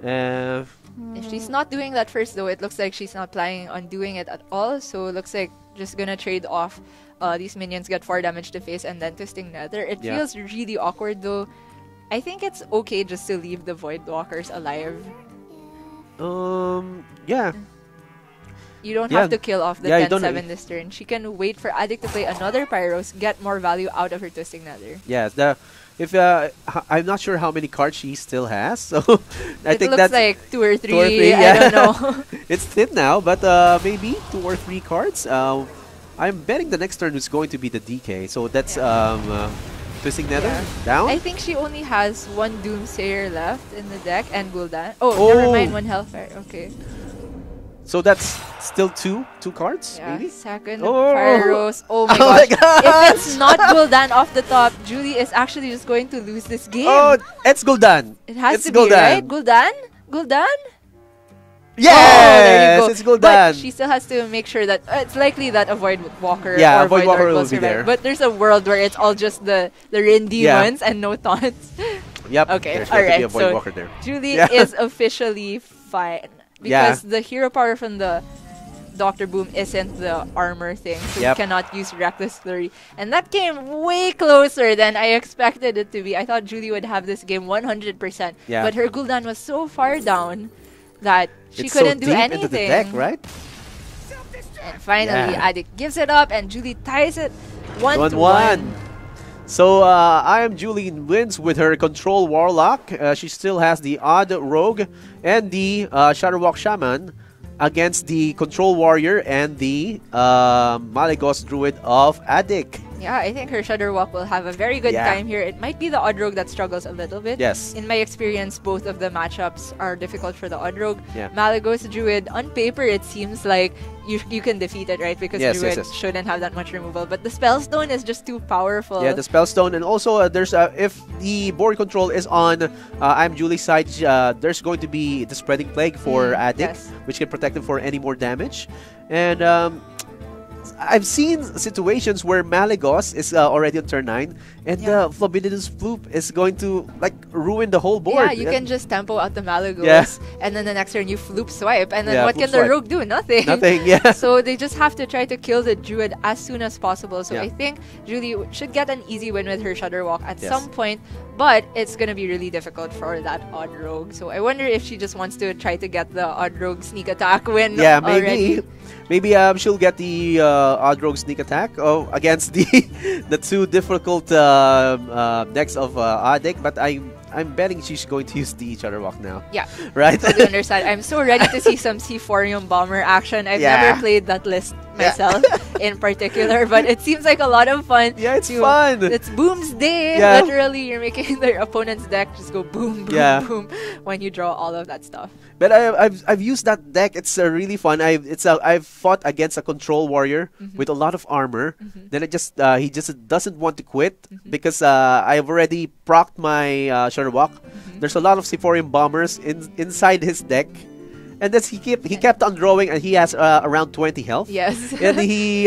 If she's not doing that first, though, it looks like she's not planning on doing it at all, so it looks like just gonna trade off these minions, get 4 damage to face, and then Twisting Nether. It feels really awkward, though. I think it's okay just to leave the Void Walkers alive. Yeah. You don't have to kill off the 10-7 this turn. She can wait for adiK to play another Pyros, get more value out of her Twisting Nether. Yeah, if I'm not sure how many cards she still has, so I think looks that's like 2 or 3. 2 or 3. I don't know. It's thin now, but maybe 2 or 3 cards. I'm betting the next turn is going to be the DK. So that's Twisting Nether down. I think she only has 1 Doomsayer left in the deck and Gul'dan. Oh, never mind, 1 Hellfire. Okay. So that's still two cards, Yeah, maybe? second Pyros. Oh my my gosh. gosh. If it's not Gul'dan off the top, Julie is actually just going to lose this game. Oh, it's Gul'dan. It has it's to be, right? Gul'dan? Gul'dan? Yes! Oh, there you go. It's Gul'dan. But she still has to make sure that it's likely that a Void Walker or Void Walker will be survive. there. But there's a world where it's all just the Rin demons and no taunts. Yep. Okay, there's going to be a Void so Walker there. Julie is officially fine. Because the hero power from the Dr. Boom isn't the armor thing, so you cannot use Reckless Flurry. And that came way closer than I expected it to be. I thought Julie would have this game 100%, but her Gul'dan was so far down that she couldn't do anything. Into the deck, right? And finally, adiK gives it up, and Julie ties it 1-1. So iamjulie wins with her Control Warlock. She still has the Odd Rogue and the Shadowwalk Shaman against the Control Warrior and the Malygos Druid of adiK. Yeah, I think her Shudderwalk will have a very good time here. It might be the Odd Rogue that struggles a little bit. Yes. In my experience, both of the matchups are difficult for the Odd Rogue. Yeah. Malygos Druid, on paper, it seems like you can defeat it, right? Because Druid shouldn't have that much removal. But the Spellstone is just too powerful. Yeah, the Spellstone. And also, there's if the board control is on iamjulie's side, there's going to be the Spreading Plague for adiK, which can protect him for any more damage. And I've seen situations where Malygos is already on turn 9, and Flabidinous Floop is going to like ruin the whole board. Yeah, you can just tempo out the Malygos, and then the next turn you Floop Swipe, and then what can the Rogue do? Nothing. Nothing, yeah. So they just have to try to kill the Druid as soon as possible. So I think Julie should get an easy win with her Shudderwalk at some point, but it's going to be really difficult for that Odd Rogue. So I wonder if she just wants to try to get the Odd Rogue sneak attack win already. Maybe she'll get the Odd Rogue sneak attack against the two difficult decks of adiK, but I'm betting she's going to use the Shudderwalk now. Yeah. Right? Totally understand. I'm so ready to see some Seaphorium Bomber action. I've never played that list myself in particular, but it seems like a lot of fun. Yeah, it's fun. It's Boom's day. Literally, you're making their opponent's deck just go boom, boom, boom when you draw all of that stuff. But I've used that deck. It's really fun. I've fought against a Control Warrior with a lot of armor. Then he just doesn't want to quit because I've already procced my Shudderwalk. There's a lot of Seaphorium Bombers inside his deck. And that's he kept on drawing, and he has around 20 health. Yes. And he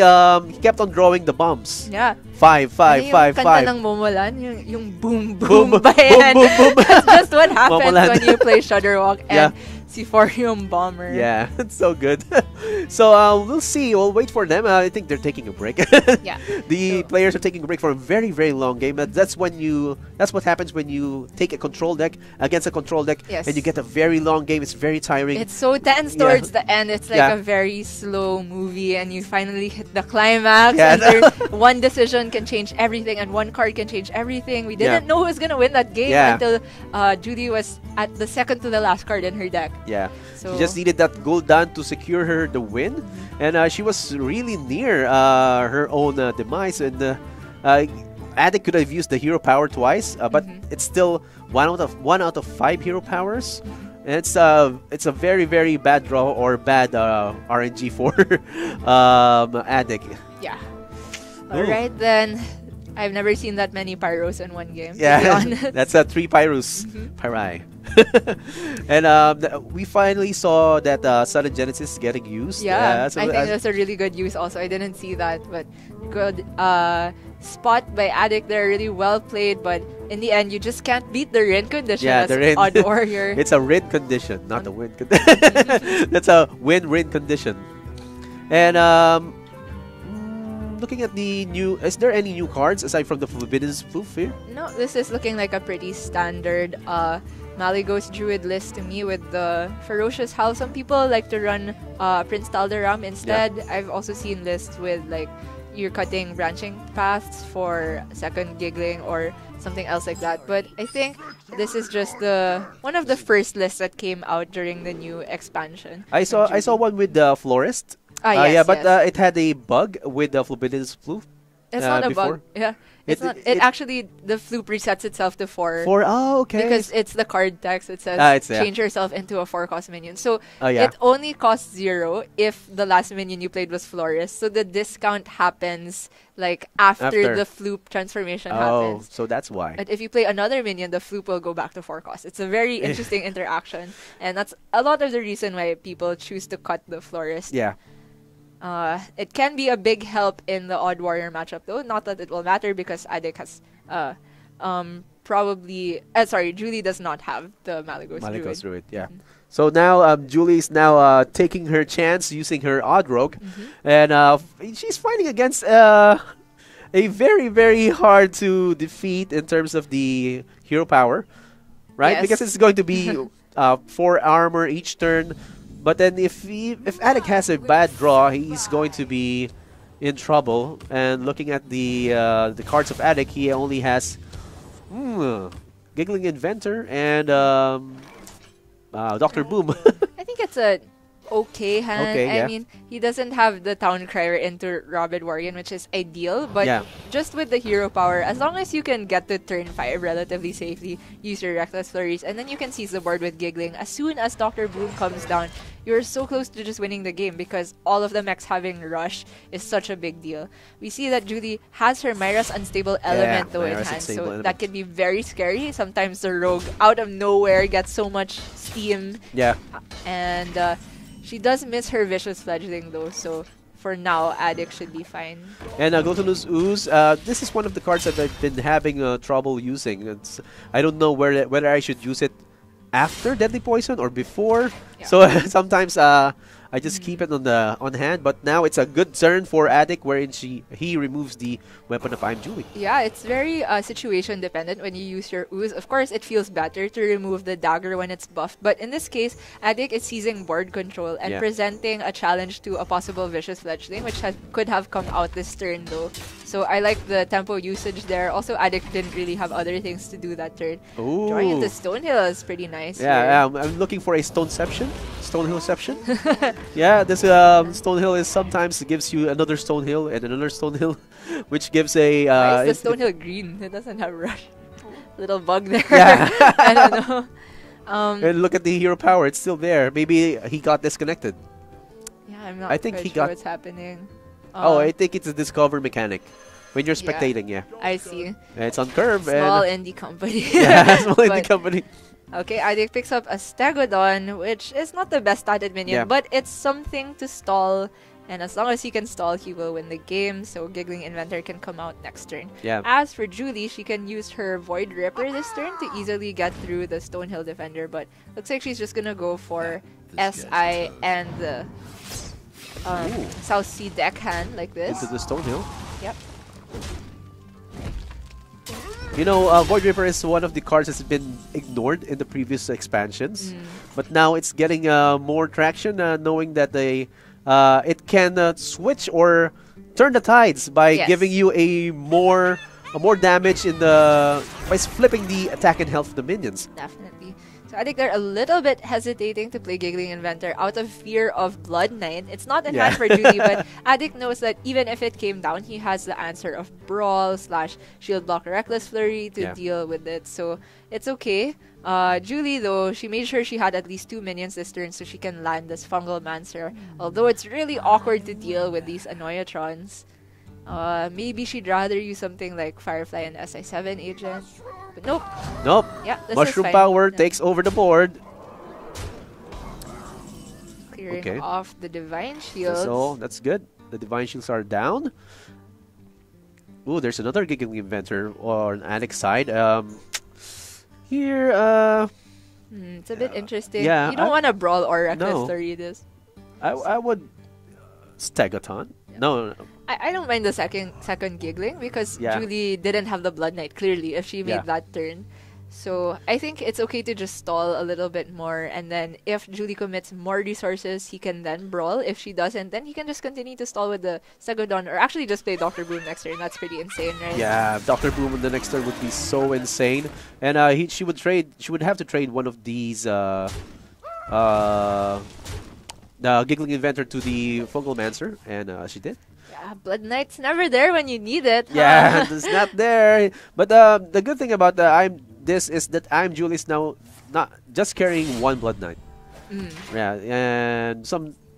kept on drawing the bombs. Yeah. 5, 5, 5, 5. Kanta ng Momolan, yung boom, boom, boom, boom. That's just what happens when you play Shudderwalk and Seaphorium Bomber. Yeah, it's so good. So we'll see. We'll wait for them. I think they're taking a break. The players are taking a break for a very, very long game. That's what happens when you take a control deck against a control deck, and you get a very long game. It's very tiring. It's so tense towards the end. It's like a very slow movie, and you finally hit the climax. And one decision can change everything, and one card can change everything. We didn't know who was gonna win that game until Julie was at the second to the last card in her deck. Yeah, so she just needed that Gul'dan to secure her the win, and she was really near her own demise. And adiK could have used the hero power twice, but it's still 1 out of 5 hero powers. And it's a very, very bad draw or bad RNG for adiK. Yeah. All right then. I've never seen that many Pyros in one game. Yeah, to be honest. That's 3 Pyros. Pyrai. And we finally saw that Sudden Genesis getting used. Yeah, so I think that's a really good use also. I didn't see that, but good spot by adiK there. Really well played, but in the end, you just can't beat the Rin condition as Odd Warrior. It's a Rin condition, not a win condition. That's a win-win condition. And looking at the new, is there any new cards aside from the Forbidden Floof here? No, this is looking like a pretty standard Malygos Druid list to me with the Ferocious Howl. Some people like to run Prince Taldaram instead. I've also seen lists with like you're cutting branching paths for second Giggling or something else like that. But I think this is just one of the first lists that came out during the new expansion. I saw one with the Florist. Yes, yeah, but it had a bug with the Flubidin's Floof. It's not a bug. Yeah. It actually, the Floop resets itself to 4. 4, oh, okay. Because it's the card text. It says change yourself into a 4-cost minion. So it only costs 0 if the last minion you played was Florist. So the discount happens like after the Floop transformation happens. So that's why. But if you play another minion, the Floop will go back to 4 cost. It's a very interesting interaction. And that's a lot of the reason why people choose to cut the Florist. Yeah. It can be a big help in the Odd Warrior matchup, though. Not that it will matter because adiK has Julie does not have the Malygos Druid. Yeah. So now Julie is now taking her chance using her Odd Rogue, and she's fighting against a very, very hard to defeat in terms of the hero power, right? Yes. Because it's going to be 4 armor each turn. But then if adiK has a bad draw, he's going to be in trouble. And looking at the cards of adiK, he only has Giggling Inventor and Dr. Boom. I think it's a okay hand. I mean, he doesn't have the Town Crier into Rabid Warrior, which is ideal, but just with the hero power, as long as you can get to turn 5 relatively safely, use your Reckless Flurries, and then you can seize the board with Giggling. As soon as Dr. Boom comes down, you're so close to just winning the game because all of the mechs having Rush is such a big deal. We see that Julie has her Myra's Unstable Element though in hand, so that can be very scary. Sometimes the Rogue out of nowhere gets so much steam. Yeah. And she does miss her Vicious Fledgling though, so for now, adiK should be fine. And Glutinous Ooze, this is one of the cards that I've been having trouble using. I don't know whether I should use it after Deadly Poison or before. Yeah. So sometimes I just keep it on hand. But now it's a good turn for adiK, wherein he removes the Weapon of iamjulie. Yeah, it's very situation dependent when you use your Ooze. Of course, it feels better to remove the dagger when it's buffed. But in this case, adiK is seizing board control and presenting a challenge to a possible Vicious Fledgling, which could have come out this turn though. So I like the tempo usage there. Also, adiK didn't really have other things to do that turn. Ooh. Drawing into Stonehill is pretty nice. Yeah, I'm looking for a Stonehillception. Yeah, this Stonehill is sometimes gives you another Stonehill and another Stonehill, which gives a. Why is the Stonehill green? It doesn't have Rush. Little bug there. Yeah. I don't know. And look at the hero power; it's still there. Maybe he got disconnected. Yeah, I'm not. I think he got. What's happening? I think it's a discover mechanic. When you're spectating, I see. It's on curve. Small indie company. Yeah, small indie company. Okay, adiK picks up a Stegodon, which is not the best statted minion, but it's something to stall. And as long as he can stall, he will win the game. So Giggling Inventor can come out next turn. Yeah. As for Julie, she can use her Void Ripper this turn to easily get through the Stonehill Defender. But looks like she's just gonna go for SI and the South Sea deckhand like this. Into the Stonehill. Yep. You know, Void Ripper is one of the cards that's been ignored in the previous expansions, but now it's getting more traction, knowing that it can switch or turn the tides by giving you a more damage by flipping the attack and health of the minions. Definitely. So I think they're a little bit hesitating to play Giggling Inventor out of fear of Blood Knight. It's not in hand for Julie, but adiK knows that even if it came down, he has the answer of Brawl / Shield Block Reckless Flurry to deal with it. So it's okay. Julie, though, she made sure she had at least 2 minions this turn so she can land this Fungal Mancer. Although it's really awkward to deal with these Annoyatrons. Maybe she'd rather use something like Firefly and SI7 agent. But nope. Nope. Yeah, Mushroom Power takes over the board. Clearing off the Divine Shields. So that's good. The Divine Shields are down. Ooh, there's another Giggling Inventor on adiK side. Here, it's a bit interesting. Yeah, you don't want to Brawl or Reckless Flurry this. I would Stegoton. Yeah. No. I don't mind the second Giggling because Julie didn't have the Blood Knight clearly if she made that turn. So I think it's okay to just stall a little bit more, and then if Julie commits more resources, he can then brawl. If she doesn't, then he can just continue to stall with the Stegodon, or actually just play Dr. Boom next turn. That's pretty insane, right? Yeah, Dr. Boom in the next turn would be so insane. And she would have to trade one of these the Giggling Inventor to the Fungalmancer, and she did. Yeah, Blood Knight's never there when you need it. Yeah, it's not there. But the good thing about this is that iamjulie is now not just carrying one Blood Knight. Yeah, and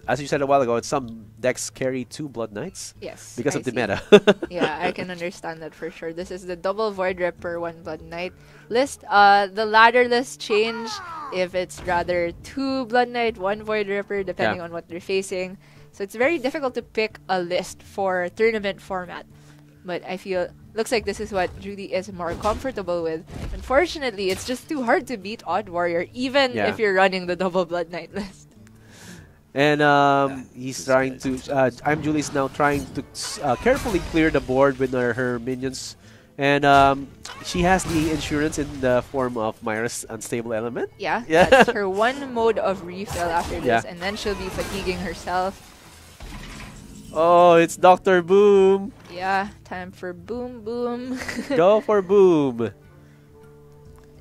as you said a while ago, some decks carry 2 Blood Knights. Yes, because of the meta. Yeah, I can understand that for sure. This is the double Void Ripper, 1 Blood Knight list. The ladderless change if it's rather 2 Blood Knight, 1 Void Ripper, depending on what they're facing. So it's very difficult to pick a list for tournament format. But I feel looks like this is what Julie is more comfortable with. Unfortunately, it's just too hard to beat Odd Warrior, even if you're running the double Blood Knight list. And he's trying to. iamjulie is now trying to carefully clear the board with her minions, and she has the insurance in the form of Myra's Unstable Element. Yeah, that's her one mode of refill after this, and then she'll be fatiguing herself. Oh, it's Dr. Boom. Yeah, time for Boom Boom. Go for Boom.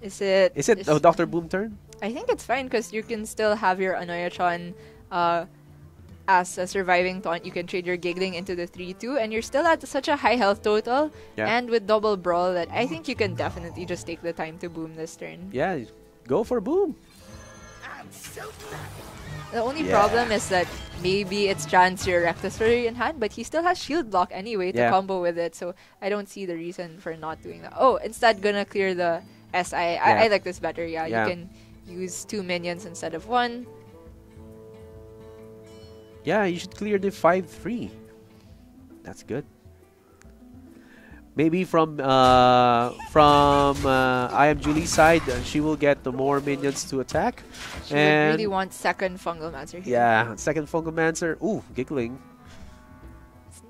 Is it Dr. Boom turn? I think it's fine because you can still have your Anoyachon as a surviving taunt. You can trade your Giggling into the 3-2 and you're still at such a high health total and with double brawl that I think you can definitely just take the time to boom this turn. Yeah, go for Boom. I'm so glad. The only problem is that maybe it's chance your Reckless Flurry in hand, but he still has Shield Block anyway to combo with it, so I don't see the reason for not doing that. Oh, instead gonna clear the SI. I like this better, you can use 2 minions instead of 1. Yeah, you should clear the 5-3. That's good. Maybe from iamjulie's side, she will get the more minions to attack. She would really want second Fungalmancer here. Yeah, second Fungalmancer. Ooh, Giggling.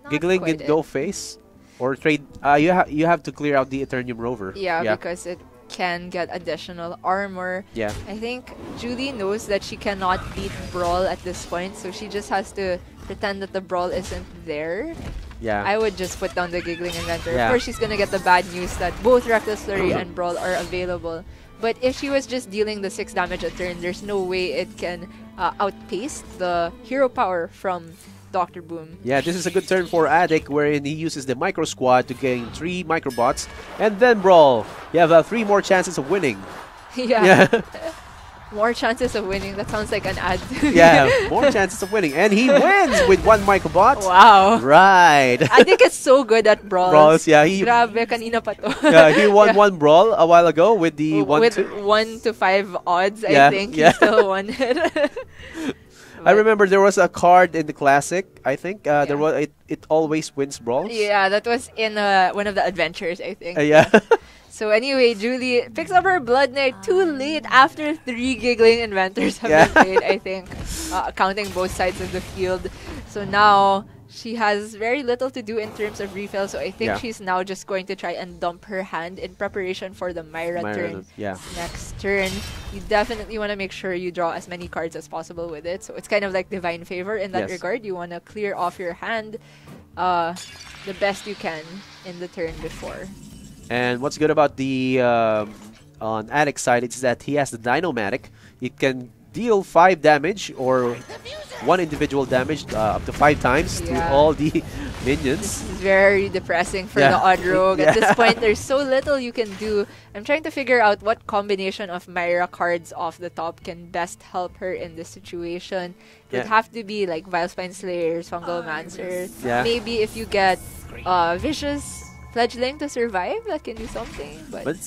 Giggling can go face or trade. You have to clear out the Eternium Rover. Yeah, because it can get additional armor. Yeah. I think Julie knows that she cannot beat Brawl at this point, so she just has to pretend that the Brawl isn't there. Yeah. I would just put down the Giggling Inventor. Of course, she's gonna get the bad news that both Reckless Flurry and Brawl are available. But if she was just dealing the 6 damage a turn, there's no way it can outpace the hero power from Dr. Boom. Yeah, this is a good turn for adiK, wherein he uses the Micro Squad to gain 3 Microbots, and then Brawl. You have 3 more chances of winning. Yeah. More chances of winning. That sounds like an ad. Yeah, more chances of winning. And he wins with 1 Microbot. Wow. Right. I think it's so good at brawls. Brawls, yeah. Grabe, kanina pa to. Yeah, he won 1 brawl a while ago with the 1 to 5 odds, I think. He still won it. I remember there was a card in the Classic, I think. There was it always wins brawls. Yeah, that was in one of the adventures, I think. Yeah. So anyway, Julie picks up her Blood Knight too late after 3 Giggling Inventors have been played, I think, counting both sides of the field. So now she has very little to do in terms of refill, so I think she's now just going to try and dump her hand in preparation for the Myra turn. Next turn, you definitely want to make sure you draw as many cards as possible with it. So it's kind of like Divine Favor in that regard. You want to clear off your hand the best you can in the turn before. And what's good about the on adiK's side is that he has the Dynomatic. It can deal 5 damage or 1 individual damage up to 5 times to all the minions. This is very depressing for the Odd Rogue. At this point, there's so little you can do. I'm trying to figure out what combination of Myra cards off the top can best help her in this situation. It would have to be like Vilespine Slayers, Fungalmancer. Maybe if you get Vicious Fledgling to survive, that can do something. But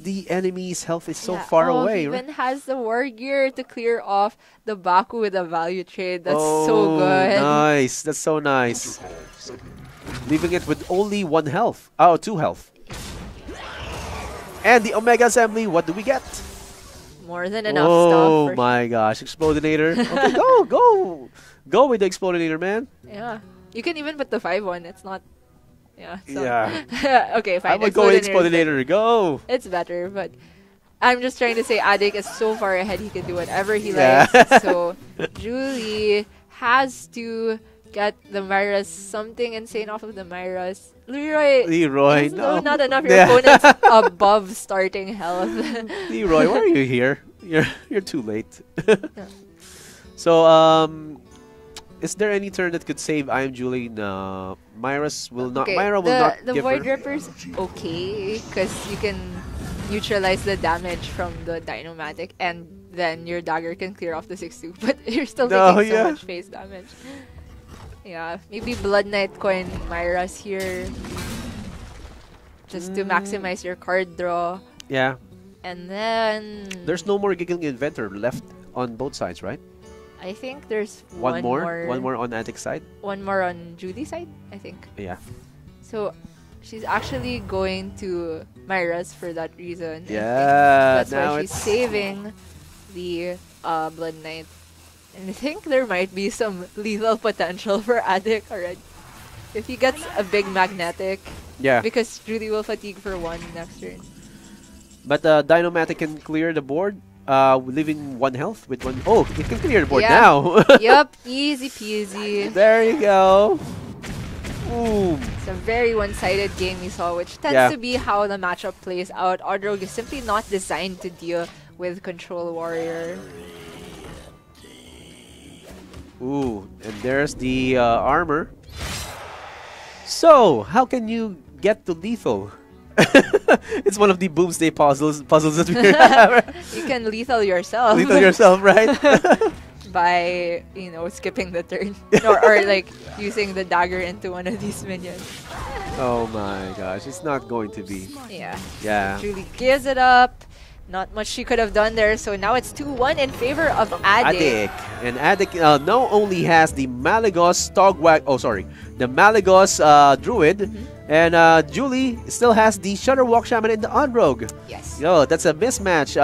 the enemy's health is so far away. He even has the War Gear to clear off the Baku with a value trade. That's so good. Nice. That's so nice. Leaving it with only 1 health. Oh, 2 health. And the Omega Assembly, what do we get? More than enough stuff. Oh my gosh, Explodinator. Okay, go with the Explodinator, man. Yeah. You can even put the 5-1. It's not... Yeah. So. Yeah. Okay, fine. I would go Explodinator. Go. It's better, but I'm just trying to say adiK is so far ahead, he can do whatever he likes. So Julie has to get the Myras, something insane off of the Myras. Leroy, no. Not enough. Your opponent's above starting health. Leroy, why are you here? You're too late. So, is there any turn that could save iamjulie? No. Myra will not the give Void her. Ripper's okay, because you can neutralize the damage from the Dynomatic, and then your dagger can clear off the 6-2, but you're still taking so much face damage. Yeah, maybe Blood Knight coin Myra's here, just to maximize your card draw. Yeah. And then... There's no more Giggling Inventor left on both sides, right? I think there's one more on adiK's side. One more on Julie's side, I think. Yeah. So she's actually going to Myra's for that reason. Yeah. That's why she's saving the Blood Knight. And I think there might be some lethal potential for adiK already. If he gets a big magnetic. Yeah. Because Julie will fatigue for 1 next turn. But Dynomatic can clear the board, leaving 1 health with 1. Oh, it can clear the board now. Yup, easy peasy. There you go. Boom. It's a very one-sided game we saw, which tends to be how the matchup plays out. Oddrogue is simply not designed to deal with Control Warrior. Ooh, and there's the armor. So, how can you get to lethal? It's one of the Boomsday puzzles that we have. You can lethal yourself. Lethal yourself, right? By, skipping the turn. or like using the dagger into one of these minions. Oh my gosh, it's not going to be. Yeah. Julie gives it up. Not much she could have done there, so now it's 2-1 in favor of adiK. And adiK not only has the Malygos the Malygos Druid, and Julie still has the Shudderwalk Shaman and the Oddrogue. Yes. That's a mismatch.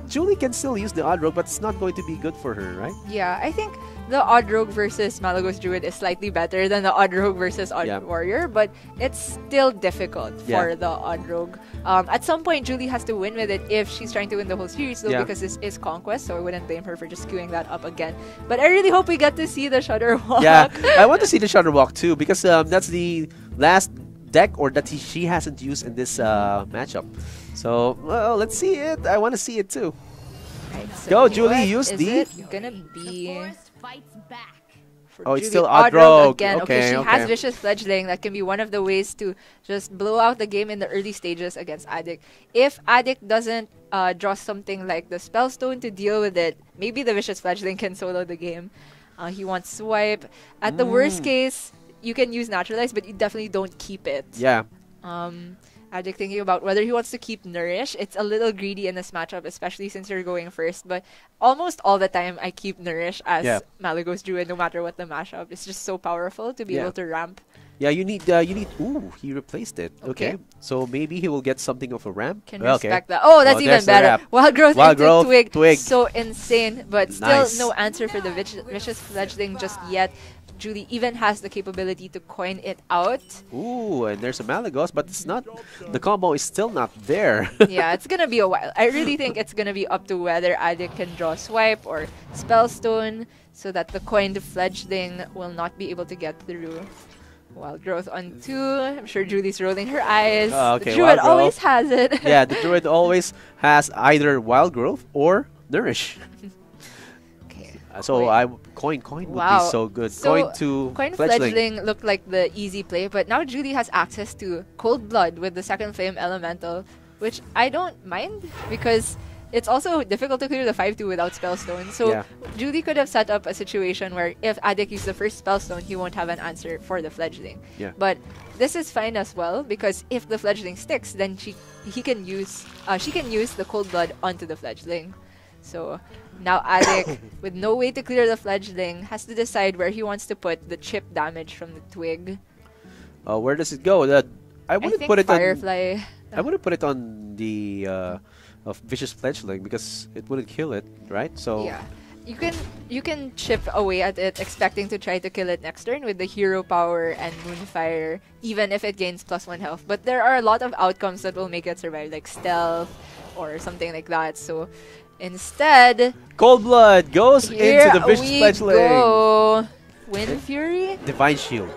Julie can still use the Oddrogue, but it's not going to be good for her, right? Yeah, I think the Oddrogue versus Malygos Druid is slightly better than the Oddrogue versus Warrior, but it's still difficult for the Oddrogue. At some point, Julie has to win with it if she's trying to win the whole series, though, because this is Conquest, so I wouldn't blame her for just queuing that up again. But I really hope we get to see the Shudderwalk. Yeah, I want to see the Shudderwalk too, because that's the last deck that she hasn't used in this matchup. So, well, let's see it. I want to see it too. Right, so go, Julie, use the... Is it gonna be... Oh, it's still Oddrogue again. Okay, she has Vicious Fledgling. That can be one of the ways to just blow out the game in the early stages against adiK. If adiK doesn't draw something like the Spellstone to deal with it, maybe the Vicious Fledgling can solo the game. He wants Swipe. At the worst case, you can use Naturalize, but you definitely don't keep it. Yeah. adiK thinking about whether he wants to keep Nourish. It's a little greedy in this matchup, especially since you're going first. But almost all the time, I keep Nourish as Malygos Druid, no matter what the mashup. It's just so powerful to be able to ramp. Yeah, you need. Ooh, he replaced it. Okay. So maybe he will get something of a ramp. Can respect that. Oh, that's even better. Wild Growth into Twig. So insane, but still no answer for the Vicious Fledgling just yet. Julie even has the capability to coin it out. Ooh, and there's a Malygos, but it's not. The combo is still not there. Yeah, it's gonna be a while. I really think it's gonna be up to whether adiK can draw Swipe or Spellstone, so that the coined Fledgling will not be able to get through. Wild Growth on 2. I'm sure Julie's rolling her eyes. Okay, the Druid always has it. Yeah, the Druid always has either Wild Growth or Nourish. So coin would be so good. So coin Fledgling looked like the easy play, but now Julie has access to Cold Blood with the Second Flame Elemental, which I don't mind because it's also difficult to clear the 5-2 without Spellstone. So Julie could have set up a situation where if adiK uses the first Spellstone, he won't have an answer for the Fledgling. Yeah. But this is fine as well because if the Fledgling sticks, then she can use the Cold Blood onto the Fledgling. So now adiK, with no way to clear the Fledgling, has to decide where he wants to put the chip damage from the Twig. Where does it go? I wouldn't put it Firefly. I wouldn't put it on the Vicious Fledgling because it wouldn't kill it, right? So you can chip away at it, expecting to try to kill it next turn with the hero power and Moonfire, even if it gains +1 health. But there are a lot of outcomes that will make it survive, like stealth or something like that. So instead, Cold Blood goes into the Vicious Fledgling. Go. Wind Fury? Divine Shield.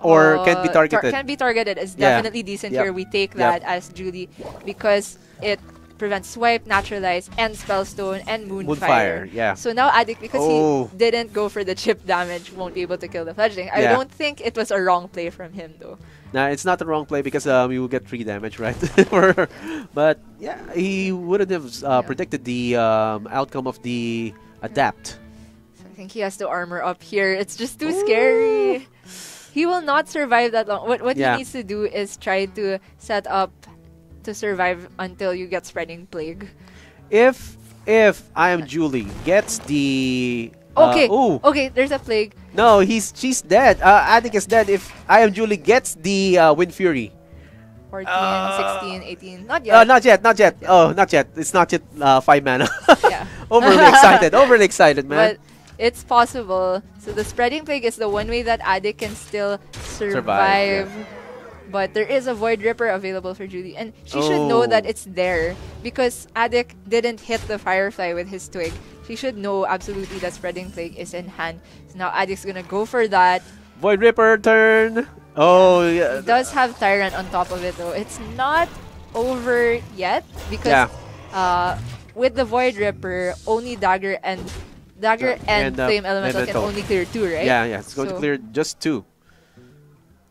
Or can be targeted. Can be targeted is definitely decent here. We take that as Julie because it prevents Swipe, Naturalize, and Spellstone, and Moonfire. Yeah. So now adiK, because he didn't go for the chip damage, won't be able to kill the Fledgling. I don't think it was a wrong play from him, though. Nah, it's not the wrong play because you will get 3 damage, right? But yeah, he wouldn't have predicted the outcome of the Adapt. So I think he has to armor up here. It's just too scary. He will not survive that long. What he needs to do is try to set up to survive until you get Spreading Plague. If iamjulie gets the okay, there's a plague. No, she's dead. adiK is dead. If iamjulie gets the Wind Fury. 14, 16, 18. Not yet. Not yet. Oh, not yet. It's not yet 5 mana. Yeah. Overly excited, man. But it's possible. So the Spreading Plague is the one way that adiK can still survive. But there is a Void Ripper available for Julie. And she should know that it's there. Because adiK didn't hit the Firefly with his Twig. She should know absolutely that Spreading Plague is in hand. So now adiK's gonna go for that. Void Ripper turn. Oh, yeah. It does have Tyrant on top of it, though. It's not over yet. Because with the Void Ripper, only Dagger and Flame Elemental can only clear 2, right? Yeah, it's going to clear just 2.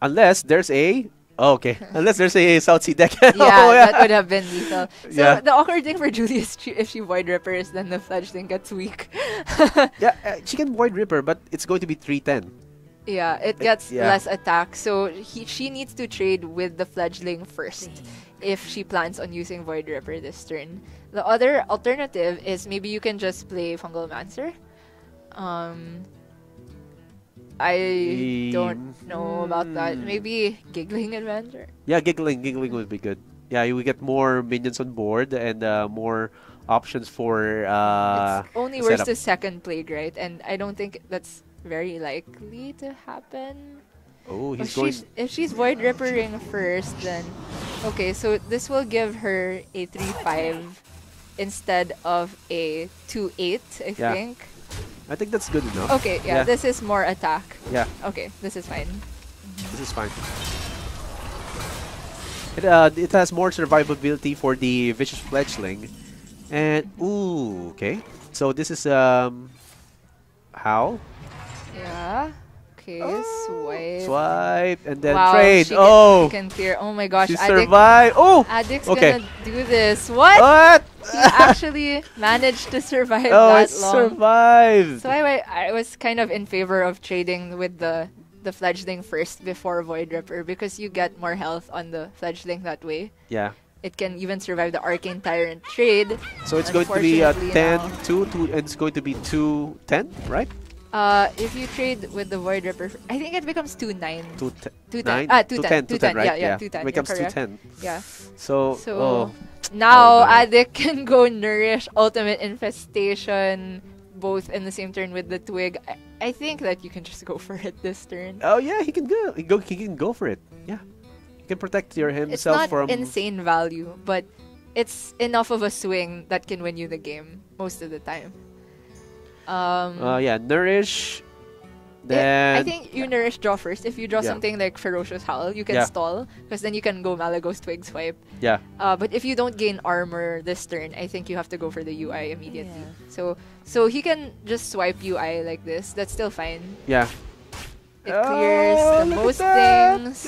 Unless there's a... unless there's a South Sea deck. That would have been lethal. So the awkward thing for Julie is if she Void Rippers, then the Fledgling gets weak. She can Void Ripper, but it's going to be 310. Yeah, it gets less attack. So she needs to trade with the Fledgling first if she plans on using Void Ripper this turn. The other alternative is maybe you can just play Fungal Mancer. I don't know about that. Maybe Giggling Adventure? Yeah, Giggling would be good. Yeah, you will get more minions on board and more options for it's only worse to second Plague, right? And I don't think that's very likely to happen. Oh, he's going... If she's Void Rippering first, then... Okay, so this will give her a 3-5 instead of a 2-8, I think. I think that's good enough. Okay, this is more attack. Yeah. Okay, this is fine. This is fine. It has more survivability for the Vicious Fledgling. And, okay. So this is, how? Yeah. Okay, swipe, and then trade. She can clear. Oh my gosh, she survived. adiK's gonna do this. What? He actually managed to survive that long. Survived. So I was kind of in favor of trading with the Fledgling first before Void Ripper because you get more health on the Fledgling that way. Yeah. It can even survive the Arcane Tyrant trade. So it's going to be 10-2, and it's going to be 2-10, right? If you trade with the Void Ripper, I think it becomes 2-9. 2-10. 2-10, right? Yeah, 2-10. It becomes 2-10. Yeah. So now adiK can go Nourish, Ultimate Infestation, both in the same turn with the Twig. I think that you can just go for it this turn. Oh yeah, he can go. He can go for it. Yeah, he can protect himself it's not from insane value, but it's enough of a swing that can win you the game most of the time. Nourish. Then I think you Nourish draw first. If you draw something like Ferocious Howl, you can stall because then you can go Malagos Twig Swipe. Yeah. But if you don't gain armor this turn, I think you have to go for the UI immediately. So he can just swipe UI like this. That's still fine. Yeah. It clears the most things.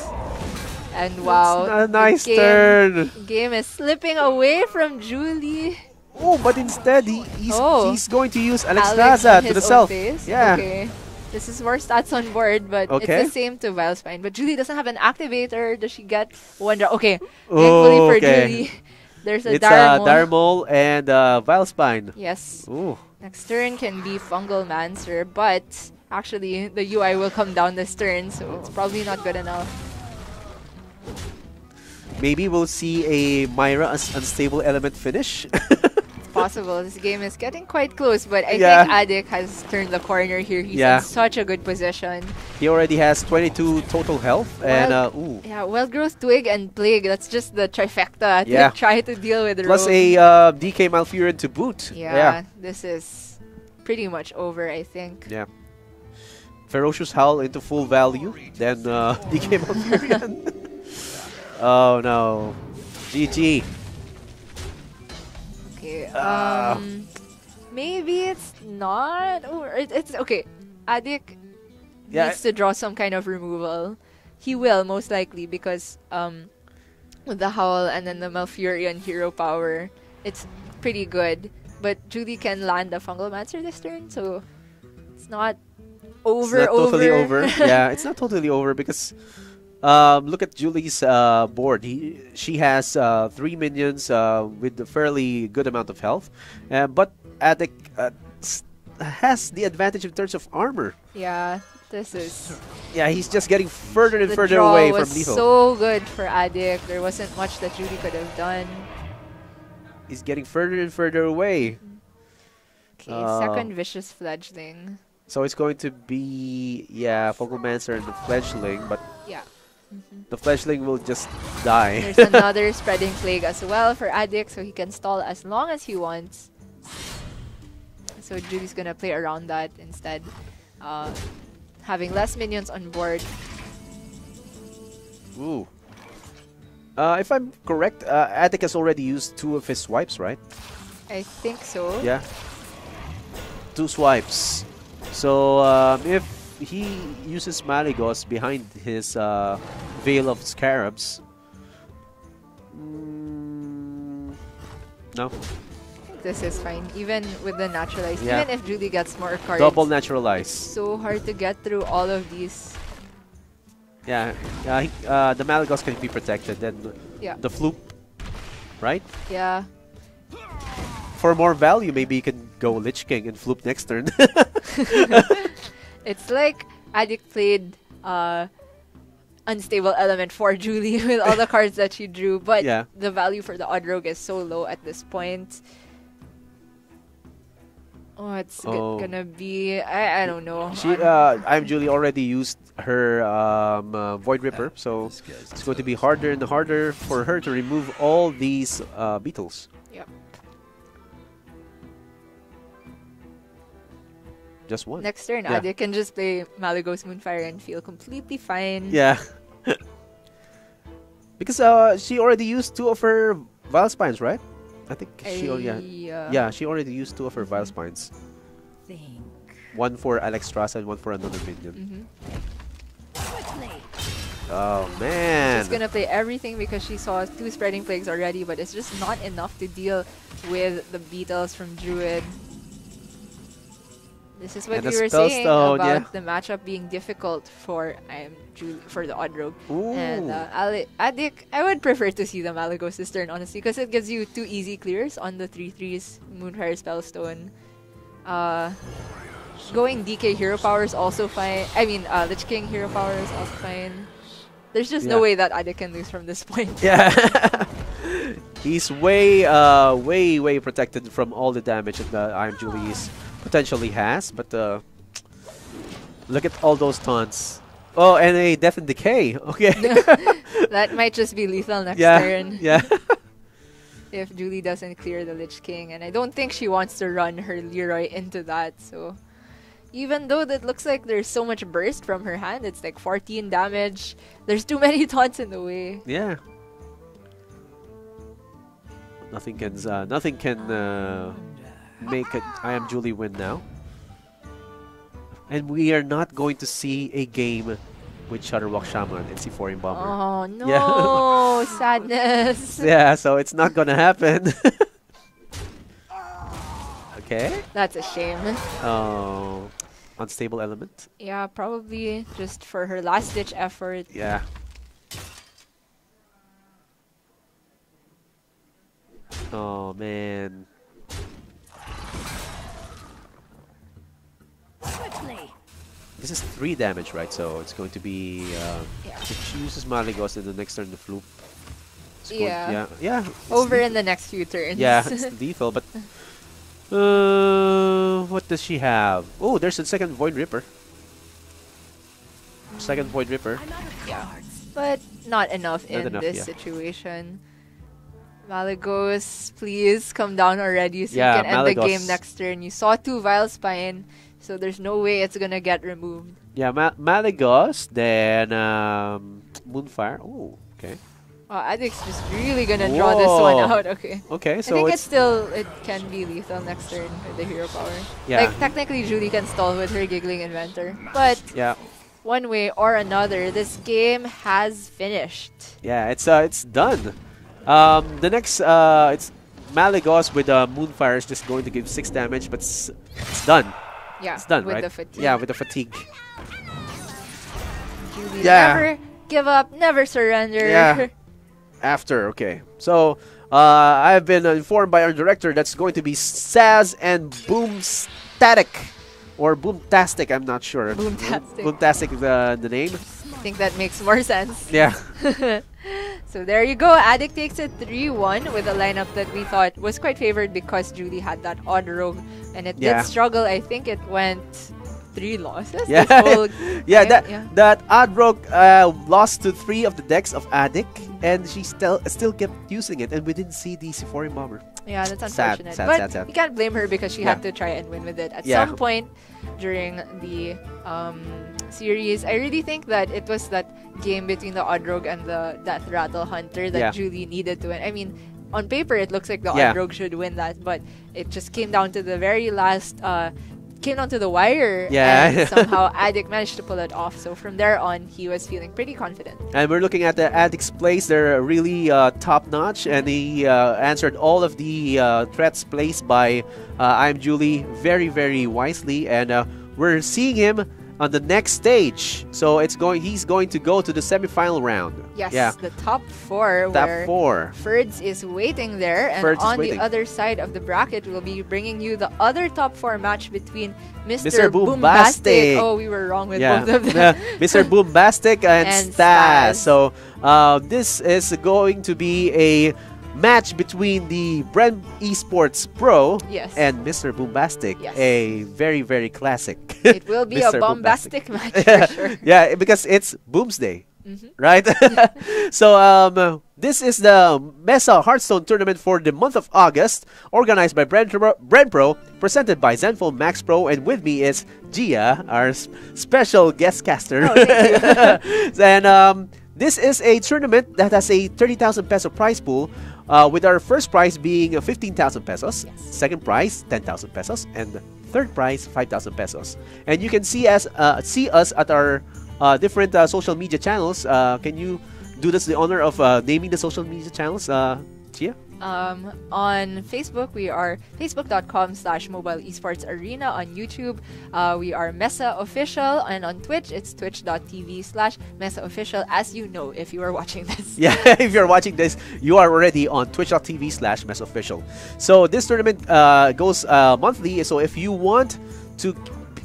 And wow, a nice turn. Game is slipping away from Julie. Oh, but instead he's going to use Alexstrasza to the self. Yeah. Okay. This is more stats on board, but it's the same to Vilespine. But Julie doesn't have an activator. Does she get one draw? Okay. Thankfully for Julie, there's a Darmol and Vilespine. Yes. Ooh. Next turn can be Fungal Mancer, but actually the UI will come down this turn, so it's probably not good enough. Maybe we'll see a Myra unstable element finish. possible. This game is getting quite close, but I think adiK has turned the corner here. He's in such a good position. He already has 22 total health. Ooh. Yeah, Wild Growth, Twig, and Plague. That's just the trifecta to try to deal with Plus Rogue. a DK Malfurion to boot. Yeah, this is pretty much over, I think. Yeah. Ferocious Howl into full value. Then DK Malfurion. Oh no. GG. Okay. Maybe it's not, or it's okay. adiK needs to draw some kind of removal. He will most likely because with the Howl and then the Malfurion hero power, it's pretty good. But Julie can land a Fungalmancer this turn, so it's not over. It's not totally over. Yeah, it's not totally over because look at Julie's board. She has 3 minions with a fairly good amount of health, but adiK has the advantage in terms of armor. Yeah, this is... Yeah, he's just getting further and further away from lethal. So good for adiK. There wasn't much that Julie could have done. He's getting further and further away. Okay, second Vicious Fledgling. So it's going to be, Fungalmancer and the Fledgling, but the Fledgling will just die. There's another Spreading Plague as well for adiK, so he can stall as long as he wants. So Julie's gonna play around that instead, having less minions on board. Ooh. If I'm correct, adiK has already used 2 of his swipes, right? I think so. Yeah. 2 swipes. So if he uses Malygos behind his Veil of Scarabs, no. This is fine, even with the Naturalize. Even if Julie gets more cards. Double Naturalize. It's so hard to get through all of these. Yeah, the Malygos can be protected. Then the Floop, right? Yeah. For more value, maybe you can go Lich King and Floop next turn. It's like adiK played Unstable Element for Julie with all the cards that she drew, but the value for the Odd Rogue is so low at this point. Oh, it's gonna be... I don't know. iamjulie already used her Void Ripper, so it's going to be harder and harder for her to remove all these beetles. Yep. Just one. Next turn, adiK can just play Malygos Moonfire and feel completely fine. Yeah. Because she already used 2 of her Vile Spines, right? I think she she already used 2 of her Vile Spines. One for Alexstrasza and one for another minion. Oh man! She's gonna play everything because she saw 2 Spreading Plagues already, but it's just not enough to deal with the beetles from Druid. This is what we were saying about the matchup being difficult for for the Odd Rogue. And adiK, I would prefer to see the Malygos this turn, honestly, because it gives you 2 easy clears on the 3/3s Moonfire Spellstone. Going DK hero power is also fine. I mean, Lich King hero power is also fine. There's just no way that adiK can lose from this point. Yeah. He's way protected from all the damage that iamjulie potentially has, but look at all those taunts. Oh, and a Death and Decay. Okay. That might just be lethal next turn. Yeah. If Julie doesn't clear the Lich King, and I don't think she wants to run her Leroy into that, so even though that looks like there's so much burst from her hand, it's like 14 damage. There's too many taunts in the way. Yeah. Nothing can make iamjulie win now. And we are not going to see a game with Shutterwalk Shaman and C4 Bomber. Oh no, sadness. Yeah, so it's not gonna happen. Okay. That's a shame. Oh, Unstable Element. Yeah, probably just for her last ditch effort. Yeah. Oh man. This is 3 damage, right? So it's going to be if she uses Malygos in the next turn, the Floop. Yeah. Over in the next few turns. Yeah, it's lethal, but what does she have? Oh, there's a second Void Ripper. Second Void Ripper. Yeah, but not enough in this situation. Malygos, please come down already so you can end the game next turn. You saw 2 Vile Spine, so there's no way it's gonna get removed. Yeah, Malygos, then Moonfire. Oh, okay. adik's just really gonna draw this one out. Okay. Okay, so I think it can be lethal next turn with the hero power. Yeah. Like technically, Julie can stall with her Giggling Inventor, but yeah. One way or another, this game has finished. Yeah, it's done. The next, it's Malygos with Moonfire is just going to give 6 damage, but it's done. Yeah, it's done, with right? the fatigue. Yeah, with the fatigue. Julie, never give up, never surrender. Yeah. After, okay. So, I've been informed by our director that's going to be Saz and Boomstatic. Or Boomtastic, I'm not sure. Boomtastic. Boomtastic is the name. I think that makes more sense. Yeah. So there you go. adiK takes it 3-1 with a lineup that we thought was quite favored because Julie had that odd rogue. And it did struggle. I think it went 3 losses. Yeah, that odd rogue lost to 3 of the decks of adiK, and she still kept using it, and we didn't see the Sephorian Bomber. Yeah, that's unfortunate. But you can't blame her because she had to try and win with it at some point during the series. I really think that it was that game between the odd rogue and the Death Rattle Hunter that Julie needed to win. I mean, on paper it looks like the odd rogue should win that, but it just came down to the very last came down to the wire, and somehow adiK managed to pull it off. So from there on, he was feeling pretty confident. And we're looking at the adik's plays. They're really top-notch, and he answered all of the threats placed by iamjulie very, very wisely. And we're seeing him on the next stage. So he's going to go to the semi-final round. Yes, the top 4. Top 4. Ferds is waiting there, and on the other side of the bracket, we'll be bringing you the other top 4 match between Mr. Boombastic. Oh, we were wrong with both of them. Mr. Boombastic and Stas. So this is going to be a match between the Bren Esports Pro and Mr. Boombastic. A very, very classic. It will be a bombastic match for sure. Yeah, because it's Boomsday. Right? So this is the MeSA Hearthstone tournament for the month of August, organized by Bren Pro, presented by Zenfone Max Pro, and with me is Gia, our special guest caster. Oh, thank you. And this is a tournament that has a 30,000 peso prize pool, with our first prize being 15,000 pesos, second prize 10,000 pesos, and third prize 5,000 pesos. And you can see us at our different social media channels. Can you do us the honor of naming the social media channels, Chia? On Facebook, we are facebook.com/mobile esports arena. On YouTube, we are MeSA Official, and on Twitch, it's twitch.tv/MeSA Official. As you know, if you are watching this. Yeah, if you're watching this, you are already on twitch.tv/MeSA Official. So this tournament goes monthly. So if you want to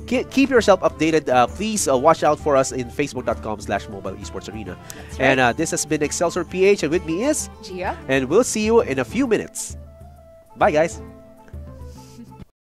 keep yourself updated, please watch out for us in facebook.com/mobile esports arena. Right. And this has been Excelsior PH, and with me is Gia, and we'll see you in a few minutes. Bye, guys.